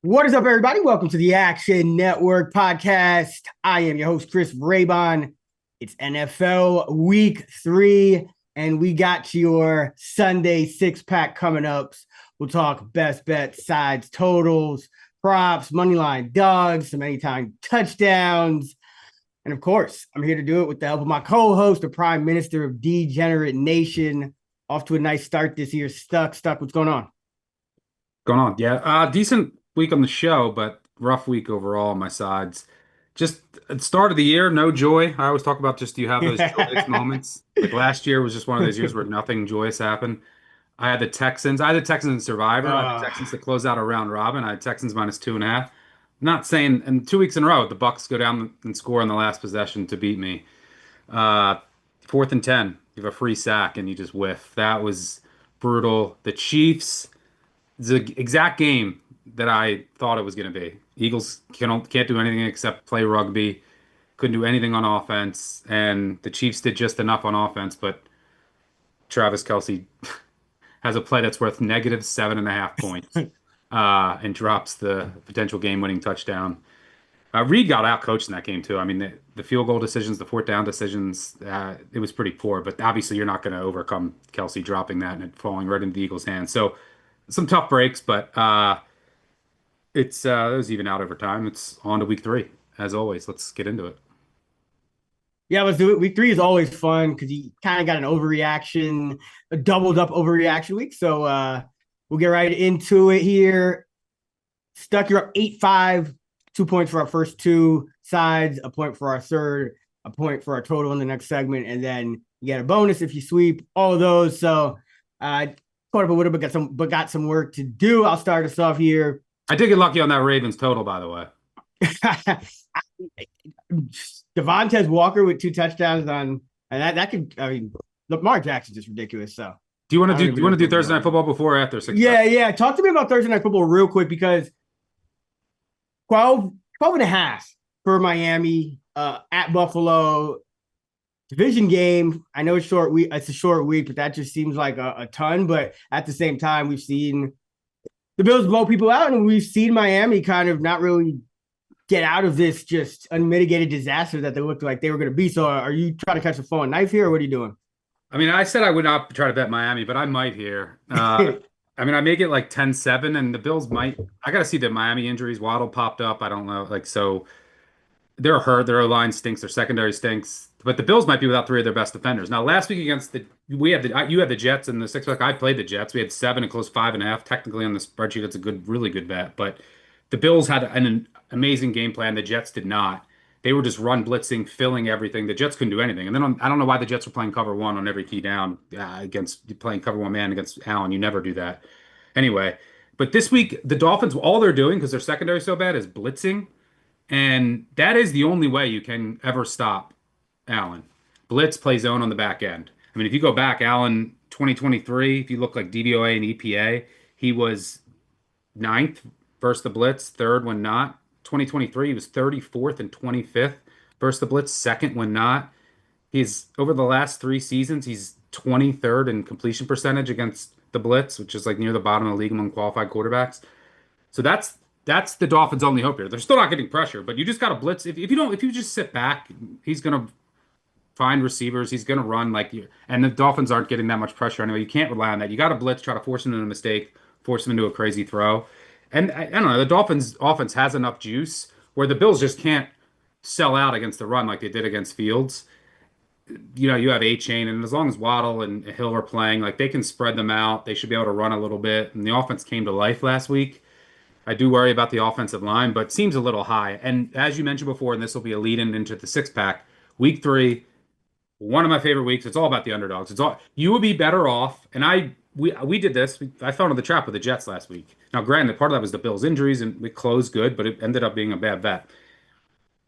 What is up, everybody? Welcome to the Action Network podcast. I am your host, Chris Raybon. It's NFL Week 3, and we got your Sunday six-pack coming up. We'll talk best bets, sides, totals, props, moneyline dogs, some anytime touchdowns. And of course, I'm here to do it with the help of my co-host, the Prime Minister of Degenerate Nation. Off to a nice start this year. Stuck, what's going on? Going on. Yeah. Decent week on the show, but rough week overall on my sides. Just at the start of the year, no joy. I always talk about just you have those joyous moments. Like last year was just one of those years where nothing joyous happened. I had the Texans. I had the Texans in Survivor. I had the uh, Texans to close out a round robin. I had Texans -2.5. Not saying, and 2 weeks in a row, the Bucks go down and score on the last possession to beat me. Uh, 4th and 10, you have a free sack and you just whiff. That was brutal. The Chiefs. It's the exact game that I thought it was going to be. Eagles can't do anything except play rugby. Couldn't do anything on offense, and the Chiefs did just enough on offense. But Travis Kelce has a play that's worth -7.5 points, and drops the potential game-winning touchdown. Reed got out-coached in that game too. I mean, the field goal decisions, the fourth down decisions, it was pretty poor. But obviously, you're not going to overcome Kelce dropping that and it falling right into the Eagles' hands. So some tough breaks, but it was even out over time. It's on to week 3. As always, let's get into it. Yeah, let's do it. Week 3 is always fun because you kind of got an overreaction, a doubled up overreaction week. So we'll get right into it here. Stuck, you're up 8-5, 2 points for our first two sides, a point for our third, a point for our total in the next segment, and then you get a bonus if you sweep all of those. So caught up a little bit, got some work to do. I'll start us off here. I did get lucky on that Ravens total, by the way. Devontae Walker with 2 touchdowns on, and that could, I mean, Lamar Jackson's just ridiculous. So Do you want I to don't do? Do even you know want if to do we're Thursday going night to. football before or after 6 o'clock? Yeah. Talk to me about Thursday Night Football real quick because 12 and a half for Miami at Buffalo. Division game. I know it's short week. It's a short week, but that just seems like a ton. But at the same time, we've seen the Bills blow people out, and we've seen Miami kind of not really get out of this just unmitigated disaster that they looked like they were going to be. So, are you trying to catch a falling knife here, or what are you doing? I mean, I said I would not try to bet Miami, but I might here. I mean, I may get like 10-7, and the Bills might. I got to see the Miami injuries. Waddle popped up. I don't know. Like, so they're hurt. Their line stinks. Their secondary stinks. But the Bills might be without 3 of their best defenders. Now, last week against you had the Jets in the 6 pack. I played the Jets. We had 7 and close 5.5. Technically on the spreadsheet, it's a really good bet. But the Bills had an amazing game plan. The Jets did not. They were just run blitzing, filling everything. The Jets couldn't do anything. And then I don't know why the Jets were playing cover one on every key down against playing cover one man against Allen. You never do that. Anyway, but this week the Dolphins, all they're doing because their secondary is so bad is blitzing. And that is the only way you can ever stop Allen. Blitz, play zone on the back end. I mean, if you go back, Allen 2023, if you look like DVOA and EPA, he was ninth versus the blitz, third when not. 2023, he was 34th and 25th versus the blitz, second when not. He's over the last 3 seasons, he's 23rd in completion percentage against the blitz, which is like near the bottom of the league among qualified quarterbacks. So that's the Dolphins' only hope here. They're still not getting pressure, but you just got to blitz. If you just sit back, he's gonna find receivers. He's gonna run like you. And the Dolphins aren't getting that much pressure anyway. You can't rely on that. You got to blitz, try to force him into a mistake, force him into a crazy throw. And I don't know. The Dolphins' offense has enough juice where the Bills just can't sell out against the run like they did against Fields. You know, you have A Chain, and as long as Waddle and Hill are playing, like they can spread them out. They should be able to run a little bit. And the offense came to life last week. I do worry about the offensive line, but seems a little high. And as you mentioned before, and this will be a lead in into the 6 pack, week 3, one of my favorite weeks. It's all about the underdogs. It's all you would be better off. And we did this. I fell into the trap with the Jets last week. Now, granted, part of that was the Bills' injuries, and we closed good, but it ended up being a bad bet.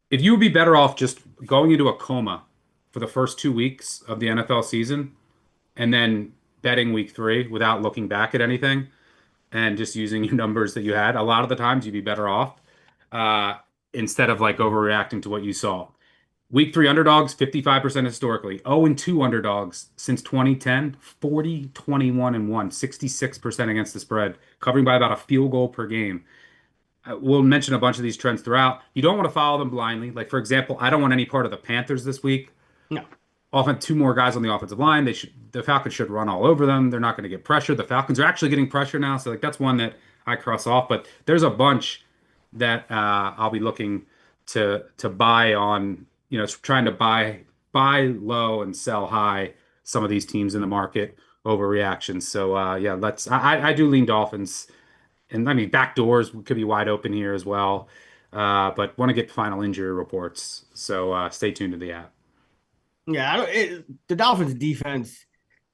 If you would be better off just going into a coma for the first 2 weeks of the NFL season, and then betting week 3 without looking back at anything and just using your numbers that you had, a lot of the times you'd be better off uh, instead of like overreacting to what you saw. Week 3 underdogs, 55% historically. 0-2 underdogs since 2010, 40-21-1, 66% against the spread, covering by about a field goal per game. we'll mention a bunch of these trends throughout. You don't want to follow them blindly. Like, for example, I don't want any part of the Panthers this week. No. Often two more guys on the offensive line. The Falcons should run all over them. They're not going to get pressure. The Falcons are actually getting pressure now, so like that's one that I cross off. But there's a bunch that I'll be looking to buy on. Trying to buy low and sell high. Some of these teams in the market overreactions. So yeah, I do lean Dolphins, and I mean back doors could be wide open here as well. But want to get final injury reports. So stay tuned to the app. Yeah, the Dolphins defense,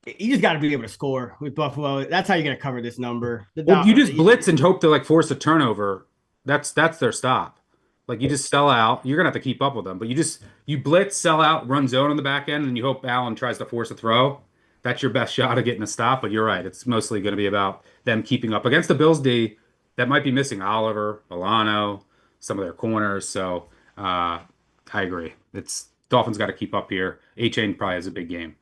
you just got to be able to score with Buffalo. That's how you're going to cover this number. Well, you just blitz and hope to like force a turnover. That's their stop. Like you just sell out. You're gonna have to keep up with them, but you blitz, sell out, run zone on the back end, and you hope Allen tries to force a throw. That's your best shot of getting a stop. But you're right. It's mostly going to be about them keeping up against the Bills D that might be missing Oliver, Milano, some of their corners. So I agree. It's Dolphins got to keep up here. A-Chain probably has a big game.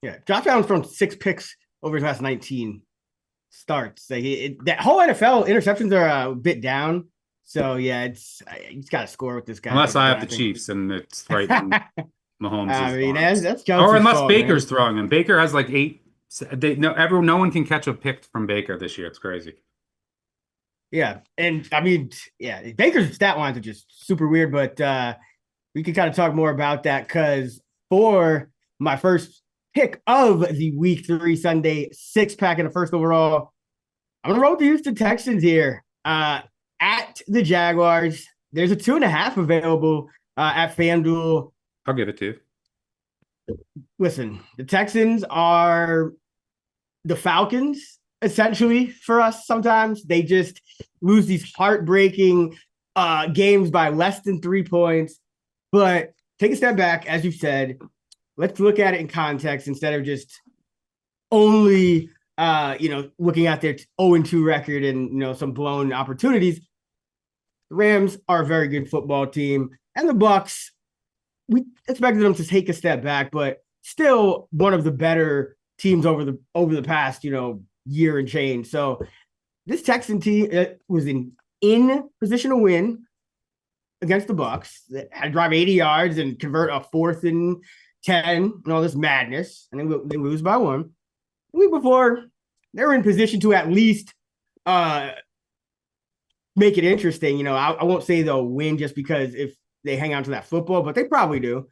Yeah, Josh Allen's thrown 6 picks over his last 19 starts. Like that whole NFL interceptions are a bit down. So yeah, he's got to score with this guy. Unless I have the Chiefs and it's right. Mahomes. I mean, that's or unless fault, Baker's man. throwing him. Baker has like 8. No one can catch a pick from Baker this year. It's crazy. Yeah, and I mean, yeah, Baker's stat lines are just super weird, but we can kind of talk more about that because for my first pick of the Week 3 Sunday 6-pack in the first overall, I'm gonna roll with the Houston Texans here. At the Jaguars, there's a 2.5 available at FanDuel. I'll give it to you. Listen, the Texans are the Falcons essentially for us. Sometimes they just lose these heartbreaking games by less than 3 points. But take a step back, as you said. Let's look at it in context instead of just only looking at their 0-2 record and some blown opportunities. The Rams are a very good football team, and the Bucks, we expected them to take a step back, but still one of the better teams over the past year and change. So this Texan team was in position to win against the Bucks. That had to drive 80 yards and convert a 4th and 10 and all this madness, and they lose by 1. The week before, they were in position to at least make it interesting. I won't say they'll win just because if they hang on to that football, but they probably do.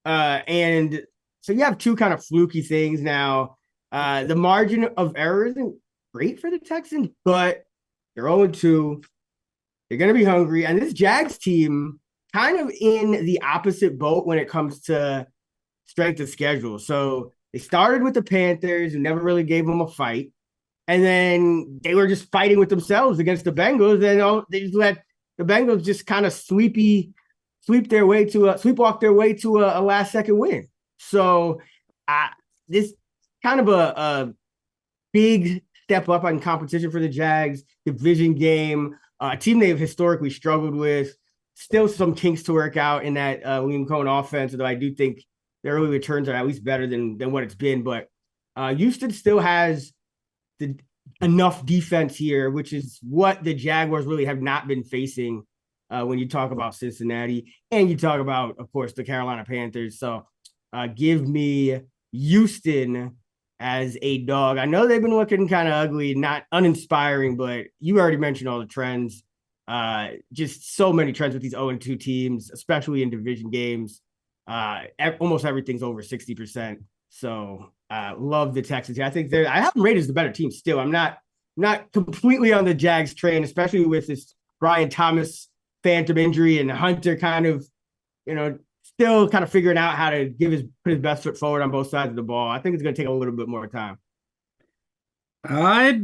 And so you have two kind of fluky things now. The margin of error isn't great for the Texans, but they're 0-2. They're going to be hungry. And this Jags team kind of in the opposite boat when it comes to strength of schedule. So they started with the Panthers and never really gave them a fight. And then they were just fighting with themselves against the Bengals. And they just let the Bengals just kind of sleepwalk their way to a last second win. So this kind of a big step up on competition for the Jags, division game, a team they've historically struggled with. Still some kinks to work out in that Liam Cohen offense, although I do think their early returns are at least better than what it's been. But Houston still has enough defense here, which is what the Jaguars really have not been facing when you talk about Cincinnati and you talk about, of course, the Carolina Panthers. So give me Houston as a dog. I know they've been looking kind of ugly, not uninspiring, but you already mentioned all the trends. Just so many trends with these 0-2 teams, especially in division games. Almost everything's over 60%. So love the Texans. I think I have them rated as the better team still. I'm not completely on the Jags train, especially with this Brian Thomas phantom injury and Hunter kind of, still kind of figuring out how to put his best foot forward on both sides of the ball. I think it's going to take a little bit more time. I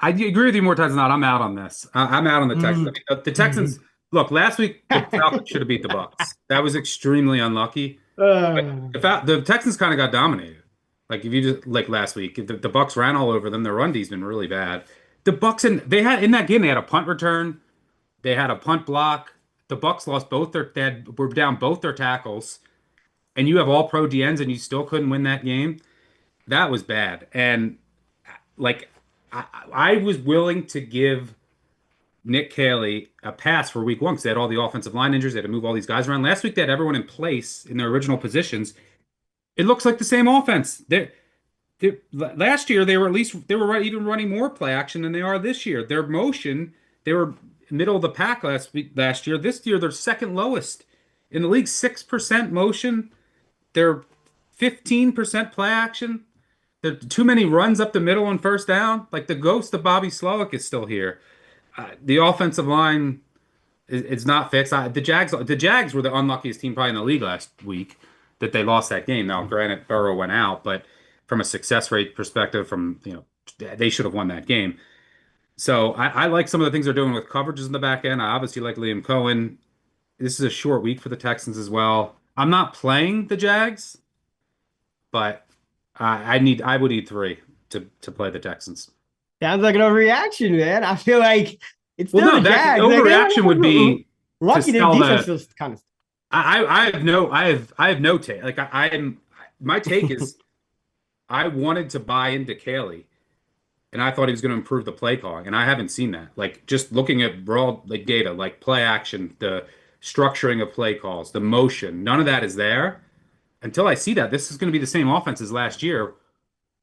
agree with you more times than not. I'm out on this. I'm out on the Texans. I mean, the Texans. Look, last week the Falcons should have beat the Bucks. That was extremely unlucky. The Texans kind of got dominated. Like if you just like last week, the Bucks ran all over them. Their run D's been really bad. The Bucks they had in that game they had a punt return, they had a punt block. The Bucks lost were down both their tackles, and you have all pro DNs and you still couldn't win that game. That was bad. And like I was willing to give Nick Caley a pass for week one because they had all the offensive line injuries. They had to move all these guys around. Last week, they had everyone in place in their original positions. It looks like the same offense. Last year, they were even running more play action than they are this year. Their motion, they were middle of the pack last year. This year, they're second lowest in the league, 6% motion. They're 15% play action. There are too many runs up the middle on first down. Like the ghost of Bobby Slowick is still here. The offensive line is not fixed. The Jags were the unluckiest team probably in the league last week that they lost that game. Now, granted, Burrow went out, but from a success rate perspective, they should have won that game. So I like some of the things they're doing with coverages in the back end. I obviously like Liam Cohen. This is a short week for the Texans as well. I'm not playing the Jags, but I would need three to play the Texans. Sounds like an overreaction, man. I feel like it's Well, still no, the that Jags. Like, overreaction would be to lucky their sell defense the. feels kind of. I have no take. Like I'm my take is I wanted to buy into Caley and I thought he was going to improve the play calling, and I haven't seen that. Like just looking at raw like data, like play action, the structuring of play calls, the motion, none of that is there. Until I see that, this is going to be the same offense as last year,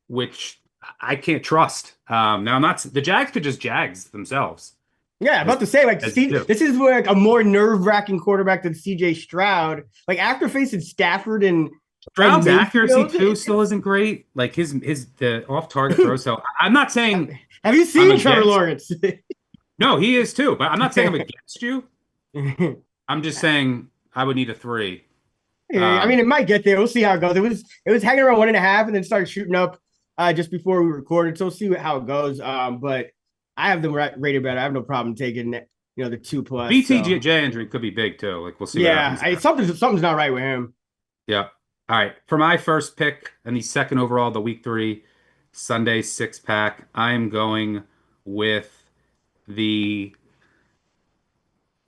which I can't trust. Now I'm not. The Jags could just Jags themselves, Yeah, as about to say, like, as they do. This is where like a more nerve-wracking quarterback than CJ Stroud. Like after facing Stafford and Stroud's accuracy Mayfield, too still isn't great. Like his the off target throw. So I'm not saying have you I'm seen Trevor against. Lawrence? No, he is too. But I'm not saying I'm against you. Yeah, I'm just saying I would need a three. I mean, it might get there. We'll see how it goes. It was hanging around 1.5 and then started shooting up just before we recorded. So we'll see how it goes. But I have them rated better. I have no problem taking the 2+. So BTJ injury could be big too. Like we'll see what yeah, happens there. something's not right with him. Yeah. All right. For my first pick and the second overall, the week three Sunday six pack, I'm going with the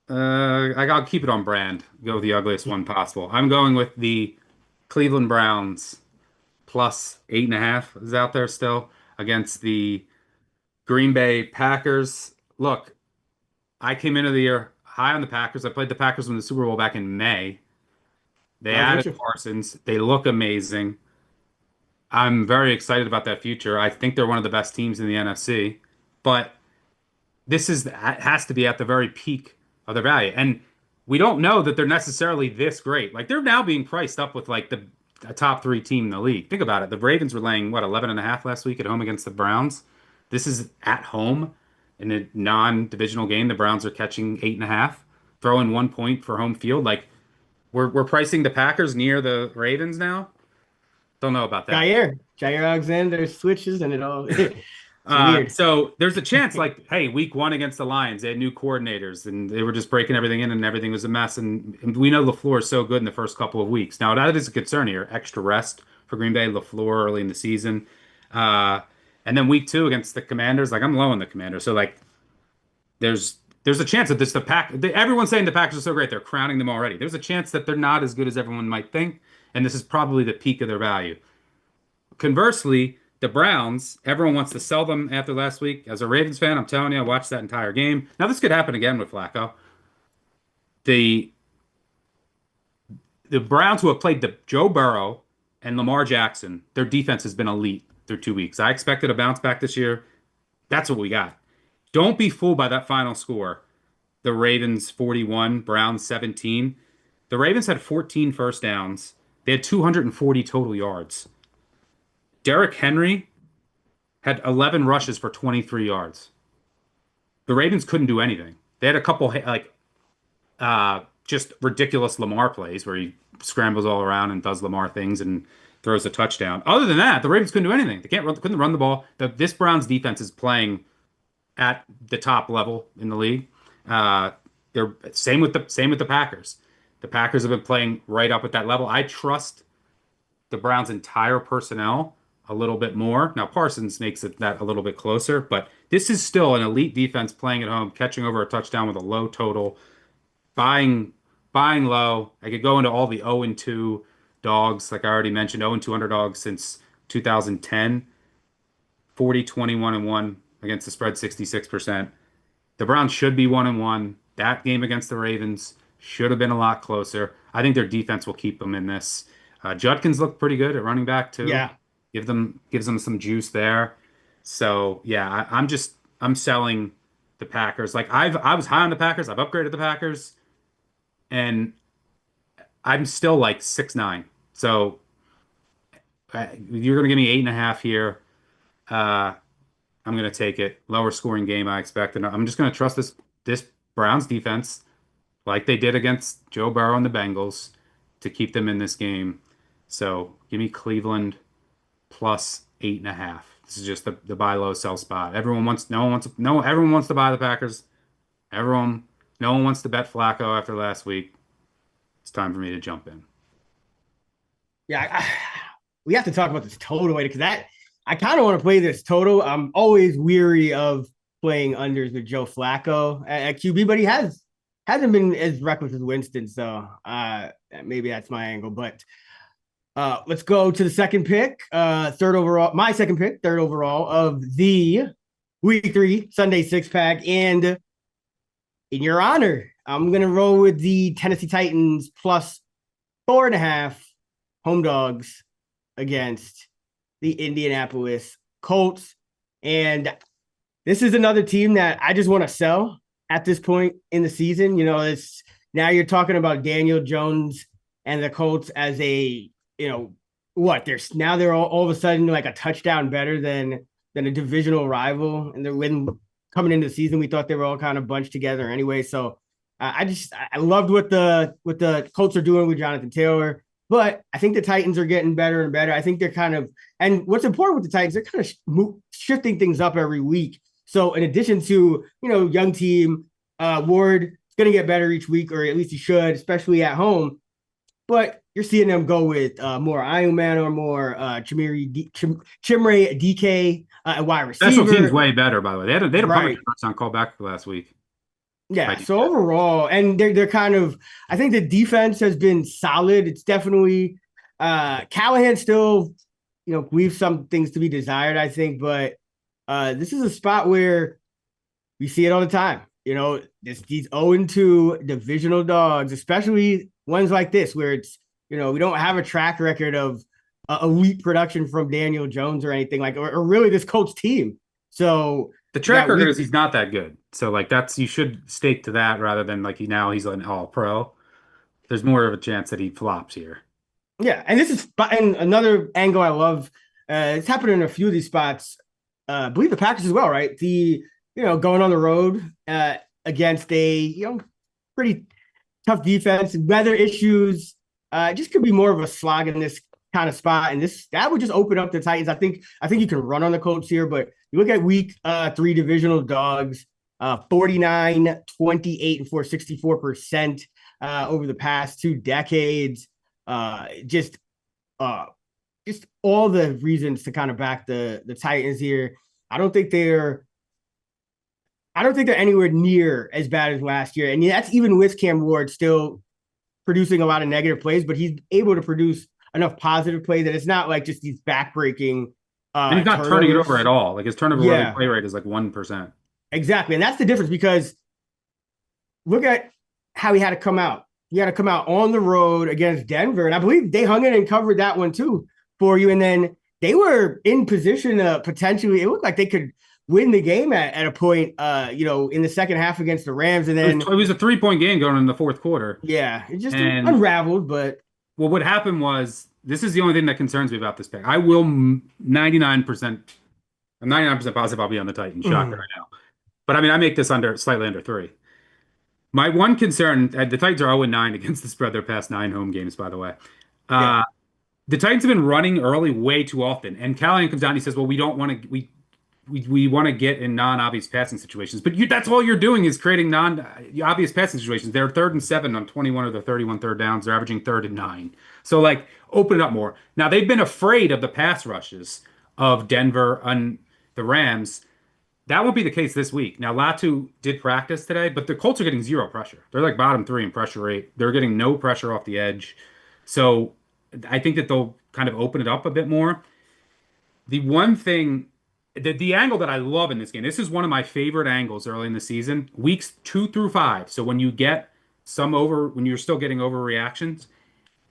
I'll keep it on brand. Go with the ugliest one possible. I'm going with the Cleveland Browns plus 8.5 is out there still against the Green Bay Packers. Look, I came into the year high on the Packers. I played the Packers in the Super Bowl back in May. They I was with added you. Parsons. They look amazing. I'm very excited about that future. I think they're one of the best teams in the NFC, but this has to be at the very peak of their value. And we don't know that they're necessarily this great. Like they're now being priced up with like the a top three team in the league. Think about it. The Ravens were laying what 11.5 last week at home against the Browns. This is at home in a non-divisional game. The Browns are catching 8.5, throwing 1 point for home field. Like we're pricing the Packers near the Ravens now. Don't know about that. Jair Alexander switches and it all it's weird. So there's a chance, like, hey, week one against the Lions, they had new coordinators and they were just breaking everything in and everything was a mess. And we know LaFleur is so good in the first couple of weeks. Now, that is a concern here. Extra rest for Green Bay, LaFleur early in the season. Uh, and then week two against the Commanders, like, I'm low on the Commanders. So, like, there's a chance that everyone's saying the Packers are so great. They're crowning them already. There's a chance that they're not as good as everyone might think. And this is probably the peak of their value. Conversely, the Browns, everyone wants to sell them after last week. As a Ravens fan, I'm telling you, I watched that entire game. Now, this could happen again with Flacco. The the Browns who have played the Joe Burrow and Lamar Jackson, their defense has been elite through 2 weeks. I expected a bounce back this year. That's what we got. Don't be fooled by that final score. The Ravens 41, Browns 17. The Ravens had 14 first downs. They had 240 total yards. Derrick Henry had 11 rushes for 23 yards. The Ravens couldn't do anything. They had a couple like just ridiculous Lamar plays where he scrambles all around and does Lamar things and throws a touchdown. Other than that, the Ravens couldn't do anything. They couldn't run the ball. This Browns defense is playing at the top level in the league. They're same with the Packers. The Packers have been playing right up at that level. I trust the Browns' entire personnel a little bit more. Now Parsons makes that a little bit closer, but this is still an elite defense playing at home, catching over a touchdown with a low total, buying buying low. I could go into all the 0 and 2 dogs, like I already mentioned, 0 and 2 underdogs since 2010, 40, 21 and 1 against the spread, 66%. The Browns should be 1-1. That game against the Ravens should have been a lot closer. I think their defense will keep them in this. Judkins looked pretty good at running back too. Yeah. Gives them some juice there. So yeah, I'm selling the Packers. Like I was high on the Packers. I've upgraded the Packers, and I'm still like 6-9. So you're gonna give me 8.5 here. Uh, I'm gonna take it. Lower scoring game I expect, and I'm just gonna trust this Browns defense like they did against Joe Burrow and the Bengals to keep them in this game. So give me Cleveland plus 8.5. This is just the buy low sell spot. Everyone wants to buy the Packers. Everyone, no one wants to bet Flacco after last week. It's time for me to jump in. Yeah. We have to talk about this total later because I kind of want to play this total. I'm always weary of playing unders with Joe Flacco at QB, but he hasn't been as reckless as Winston. So maybe that's my angle. But let's go to the second pick, third overall. My second pick, third overall of the week 3 Sunday 6-pack. And in your honor, I'm going to roll with the Tennessee Titans plus 4.5 home dogs against the Indianapolis Colts. And this is another team that I just want to sell at this point in the season. You know, it's now you're talking about Daniel Jones and the Colts as a, you know, what they're all of a sudden like a touchdown better than a divisional rival. And they're coming into the season, we thought they were all kind of bunched together anyway. So I loved what the Colts are doing with Jonathan Taylor. But I think the Titans are getting better and better. I think they're kind of, and what's important with the Titans, they're kind of shifting things up every week. So in addition to, you know, young team, Ward is going to get better each week, or at least he should, especially at home. But you're seeing them go with more Ironman or more Chimere DK at wide receiver. Special teams way better, by the way. They had a Right. punt touchdown call back last week. Yeah, so overall, and they're kind of, I think the defense has been solid. It's definitely Callahan still, you know, leaves some things to be desired, I think, but this is a spot where we see it all the time. You know, these 0-2 divisional dogs, especially ones like this, where it's, you know, we don't have a track record of elite production from Daniel Jones or anything like, or really this Colts team. So The track record is he's not that good. So like you should stake to that rather than like he's an all pro. There's more of a chance that he flops here. Yeah, and this is and another angle I love. It's happened in a few of these spots. I believe the Packers as well, right? Going on the road against a pretty tough defense, weather issues. Just could be more of a slog in this kind of spot, and that would just open up the Titans. I think you can run on the Colts here, but you look at week 3 divisional dogs, 49, 28, and 64% over the past 2 decades. Just all the reasons to kind of back the Titans here. I don't think they're anywhere near as bad as last year. And that's even with Cam Ward still producing a lot of negative plays, but he's able to produce enough positive plays that it's not like just these backbreaking and he's not turnovers. Turning it over at all. Like his turnover worthy play rate is like 1%. Exactly. And that's the difference, because look at how he had to come out. He had to come out on the road against Denver. And I believe they hung in and covered that one too for you. And then they were in position to potentially, it looked like they could win the game at a point, in the second half against the Rams. And then it was a 3-point game going in the fourth quarter. Yeah, it just unraveled. But well, what happened was, this is the only thing that concerns me about this pick. I will 99%, I'm 99% positive I'll be on the Titans. Shocker right now. But I mean, I make this slightly under 3. My one concern, the Titans are 0-9 against the spread their past 9 home games, by the way. The Titans have been running early way too often. And Callahan comes down and he says, well, we don't want to, we want to get in non-obvious passing situations. But that's all you're doing is creating non-obvious passing situations. They're 3rd and 7 on 21 of their 31 third downs. They're averaging 3rd and 9. So like, open it up more. Now they've been afraid of the pass rushes of Denver and the Rams. That won't be the case this week. Now, Latu did practice today, but the Colts are getting 0 pressure. They're like bottom 3 in pressure rate. They're getting no pressure off the edge. So I think that they'll kind of open it up a bit more. The one thing, the angle that I love in this game, this is one of my favorite angles early in the season, weeks 2 through 5. So when you get when you're still getting overreactions,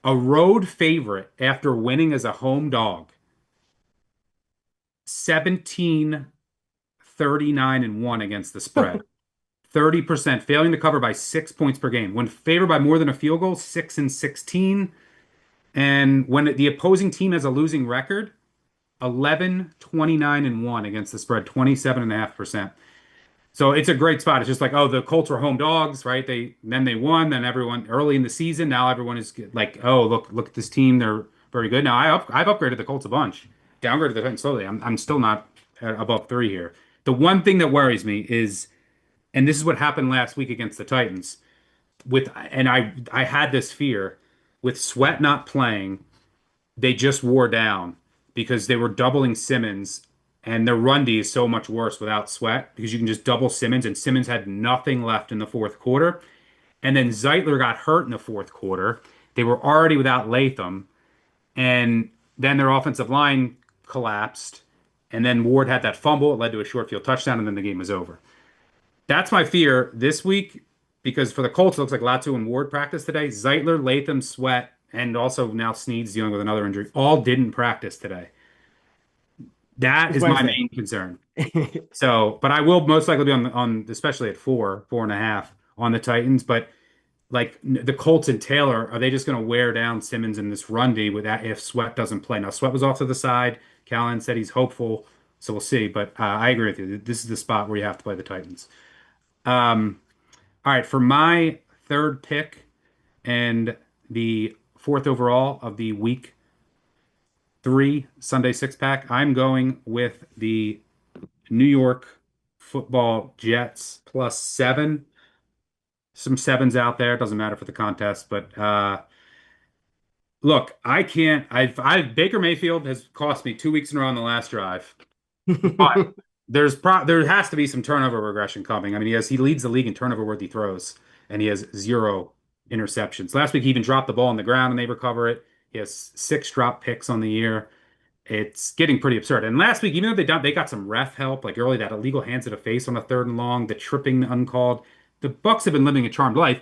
a road favorite after winning as a home dog, 17-39-1 against the spread. 30% failing to cover by 6 points per game. When favored by more than a field goal, 6-16. And when the opposing team has a losing record, 11-29-1 against the spread, 27.5%. So it's a great spot. It's just like, oh, the Colts were home dogs, right? They won. Then everyone early in the season, now everyone is like, oh, look at this team. They're very good. Now I've upgraded the Colts a bunch, downgraded the Titans slowly. I'm still not above 3 here. The one thing that worries me is, and this is what happened last week against the Titans, and I had this fear with Sweat not playing, they just wore down because they were doubling Simmons, and their run D is so much worse without Sweat because you can just double Simmons, and Simmons had nothing left in the fourth quarter. And then Zeitler got hurt in the fourth quarter. They were already without Latham, and then their offensive line collapsed. And then Ward had that fumble. It led to a short field touchdown, and then the game was over. That's my fear this week because for the Colts, it looks like Latu and Ward practice today. Zeitler, Latham, Sweat, and also now Snead's dealing with another injury. All didn't practice today. That It's is my Wednesday. main concern. So, but I will most likely be on especially at 4.5 on the Titans. But like the Colts and Taylor, are they just going to wear down Simmons in this run D with that if Sweat doesn't play? Now, Sweat was off to the side. Callan said he's hopeful, so we'll see. But I agree with you. This is the spot where you have to play the Titans. All right, for my third pick and the fourth overall of the week 3 Sunday six pack, I'm going with the New York Football Jets +7. Some sevens out there. It doesn't matter for the contest, but look, I can't. Baker Mayfield has cost me 2 weeks in a row on the last drive. But there has to be some turnover regression coming. I mean, he leads the league in turnover worthy throws, and he has 0 interceptions. Last week he even dropped the ball on the ground and they recover it. He has 6 drop picks on the year. It's getting pretty absurd. And last week, even though they got some ref help, like early that illegal hands to the face on a 3rd and long, the tripping uncalled. The Bucks have been living a charmed life.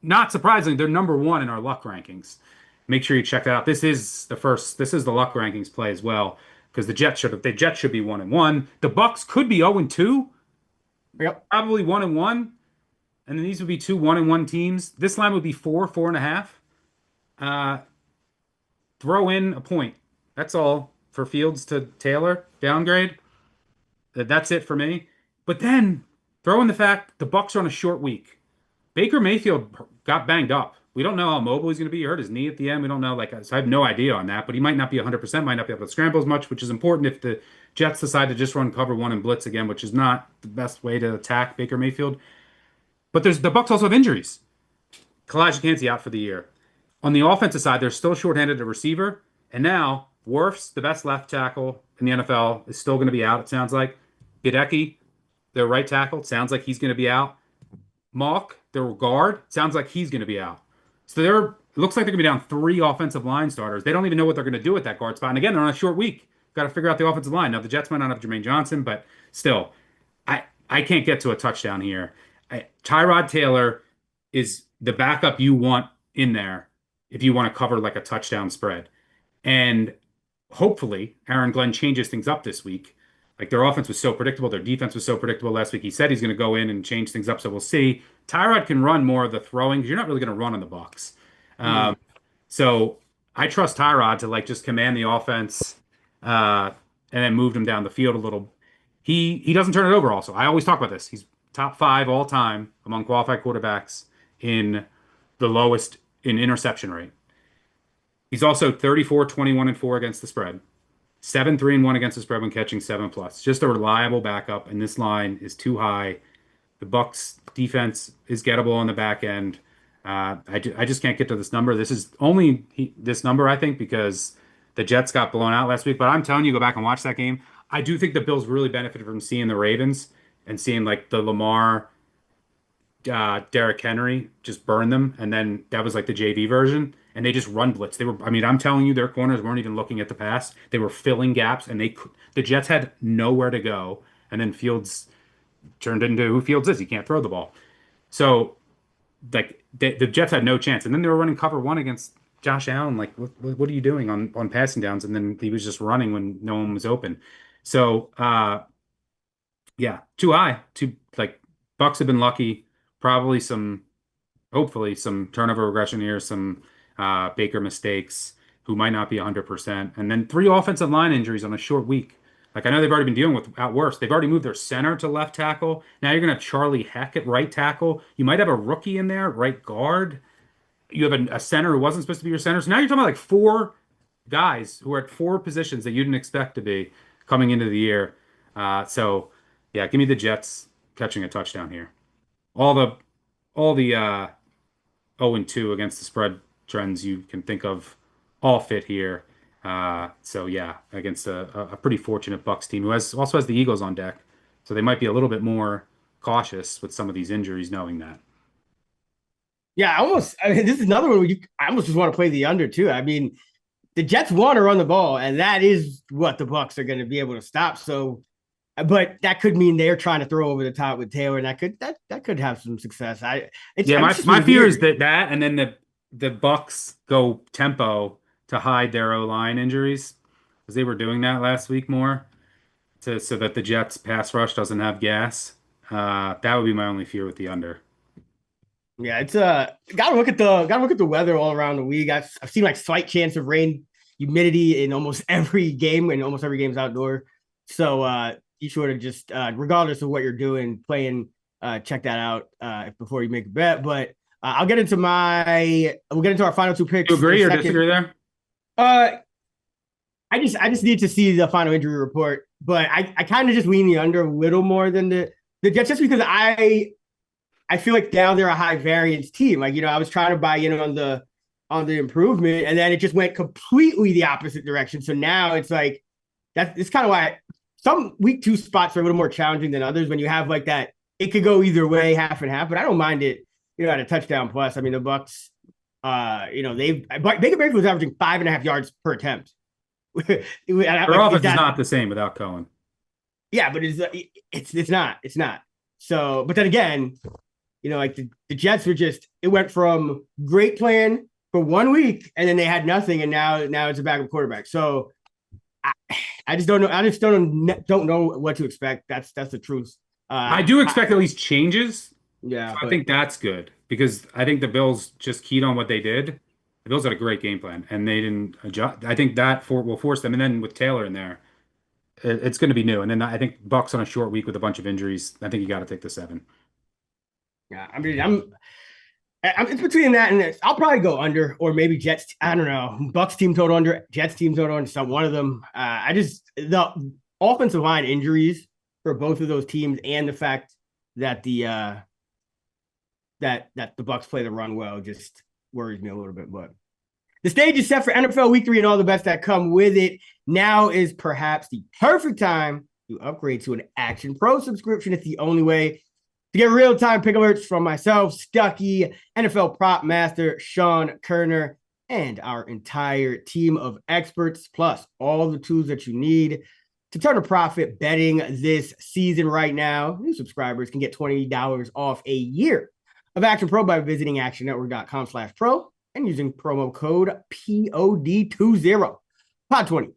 Not surprisingly, they're number 1 in our luck rankings. Make sure you check that out. This is the luck rankings play as well because the Jets should be 1-1. The Bucks could be 0-2, Yep. probably 1-1, and then these would be 2 1-1 teams. This line would be 4.5. Uh, throw in a point. That's all for Fields to Taylor downgrade. That's it for me. But then throw in the fact the Bucks are on a short week. Baker Mayfield got banged up. We don't know how mobile he's going to be. He hurt his knee at the end. We don't know. So I have no idea on that. But he might not be 100%. Might not be able to scramble as much, which is important if the Jets decide to just run cover 1 and blitz again, which is not the best way to attack Baker Mayfield. But the Bucks also have injuries. Kalijah Kancey out for the year. On the offensive side, they're still shorthanded at receiver, and now Wirfs, the best left tackle in the NFL, is still going to be out. It sounds like Hideki, their right tackle, it sounds like he's going to be out. Malk, their guard, sounds like he's going to be out. So it looks like they're going to be down 3 offensive line starters. They don't even know what they're going to do at that guard spot. And again, they're on a short week. Got to figure out the offensive line. Now the Jets might not have Jermaine Johnson, but still, I can't get to a touchdown here. Tyrod Taylor is the backup you want in there if you want to cover like a touchdown spread. And hopefully, Aaron Glenn changes things up this week. Like their offense was so predictable, their defense was so predictable last week. He said he's going to go in and change things up, so we'll see. Tyrod can run more of the throwing because you're not really going to run on the Bucks. So I trust Tyrod to like just command the offense and then move them down the field a little. He doesn't turn it over. Also, I always talk about this. He's top 5 all time among qualified quarterbacks in the lowest in interception rate. He's also 34-21-4 against the spread. 7-3-1 against the spread when catching 7+. Just a reliable backup, and this line is too high. The Bucks defense is gettable on the back end. I just can't get to this number. This is only this number, I think, because the Jets got blown out last week. But I'm telling you, go back and watch that game. I do think the Bills really benefited from seeing the Ravens and seeing like the Lamar, Derrick Henry just burn them, and then that was like the JV version. and they just run blitz. I mean, I'm telling you, their corners weren't even looking at the pass. They were filling gaps, and the Jets had nowhere to go. And then Fields turned into who Fields is. He can't throw the ball. So like the Jets had no chance. And then they were running cover one against Josh Allen. Like, what are you doing on passing downs? And then he was just running when no one was open. So yeah, too high. Too like Bucks have been lucky. Probably hopefully some turnover regression here, some Baker mistakes who might not be 100%. And then 3 offensive line injuries on a short week. Like I know they've already been dealing with at worst. They've already moved their center to left tackle. Now you're going to have Charlie Heck at right tackle. You might have a rookie in there, right guard. You have a center who wasn't supposed to be your center. So now you're talking about like 4 guys who are at 4 positions that you didn't expect to be coming into the year. So yeah, give me the Jets catching a touchdown here. All the 0-2 against the spread trends you can think of all fit here. So yeah, against a pretty fortunate Bucks team who also has the Eagles on deck. So they might be a little bit more cautious with some of these injuries, knowing that. Yeah, I mean, this is another one where I almost just want to play the under too. I mean, the Jets want to run the ball, and that is what the Bucks are going to be able to stop. So, but that could mean they're trying to throw over the top with Taylor, and that could have some success. Yeah, my fear is that and then the Bucks go tempo to hide their O-line injuries because they were doing that last week more so that the Jets pass rush doesn't have gas. That would be my only fear with the under. Yeah, it's gotta look at the weather all around the league. I've seen like slight chance of rain, humidity in almost every game, and almost every game's outdoor. So you sort of just regardless of what you're doing, playing, check that out before you make a bet. But we'll get into our final 2 picks. Do you agree or disagree there? I just need to see the final injury report, but I kind of just lean the under a little more than the Jets just because I feel like now they're a high variance team. Like, I was trying to buy in on the improvement, and then it just went completely the opposite direction. So now it's like it's kind of why some week 2 spots are a little more challenging than others when you have like that. It could go either way, half and half, but I don't mind it, at a touchdown plus. I mean, the Bucks, Baker Mayfield was averaging 5.5 yards per attempt. Their offense is not the same without Cohen. Yeah, but it's not. So, but then again, like the Jets were it went from great plan for 1 week, and then they had nothing, and now it's a backup quarterback. So I just don't know. I just don't know what to expect. That's the truth. I do expect at least changes. Yeah, so I think that's good because I think the Bills just keyed on what they did. The Bills had a great game plan, and they didn't adjust. I think that will force them. And then with Taylor in there, it's going to be new. And then I think Bucks on a short week with a bunch of injuries. I think you got to take the 7. Yeah, I mean, I'm it's between that and this. I'll probably go under, or maybe Jets. I don't know. Bucks team total under, Jets team total under. Some one of them. The offensive line injuries for both of those teams, and the fact that the Bucks play the run well just worries me a little bit. But the stage is set for NFL Week 3 and all the bets that come with it. Now is perhaps the perfect time to upgrade to an Action Pro subscription. It's the only way to get real-time pick alerts from myself, Stuckey, NFL prop master Sean Kerner, and our entire team of experts, plus all the tools that you need to turn a profit betting this season right now. New subscribers can get $20 off a year of Action Pro by visiting actionnetwork.com/pro and using promo code POD20, POD20.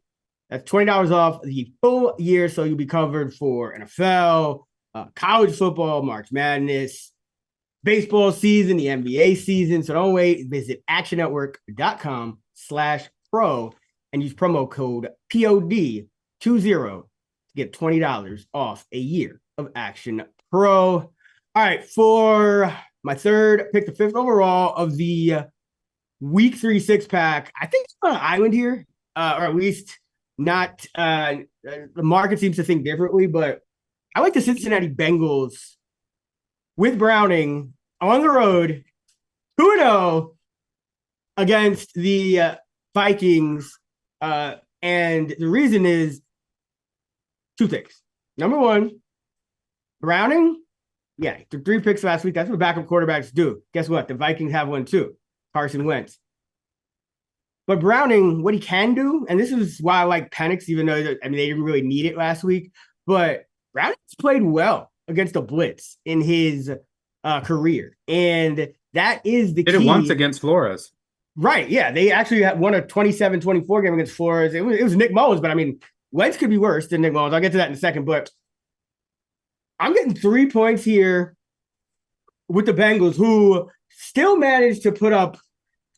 That's $20 off the full year, so you'll be covered for NFL, college football, March Madness, baseball season, the NBA season. So don't wait. Visit actionnetwork.com/pro and use promo code POD20 to get $20 off a year of Action Pro. All right, for my third pick, the 5th overall of the Week 3 6-pack, I think it's on an island here, or at least not. The market seems to think differently, but I like the Cincinnati Bengals with Browning on the road, 2-0 against the Vikings. And the reason is 2 things. Number one, Browning, yeah, the 3 picks last week. That's what backup quarterbacks do. Guess what? The Vikings have one too. Carson Wentz. But Browning, what he can do, and this is why I like Penix, even though I mean they didn't really need it last week, but Browning's played well against the blitz in his career, and that is the Did it once key. against Flores. Right? Yeah, they actually had won a 27-24 game against Flores. It was Nick Mullins, but I mean Wentz could be worse than Nick Mullins. I'll get to that in a second, but I'm getting 3 points here with the Bengals, who still managed to put up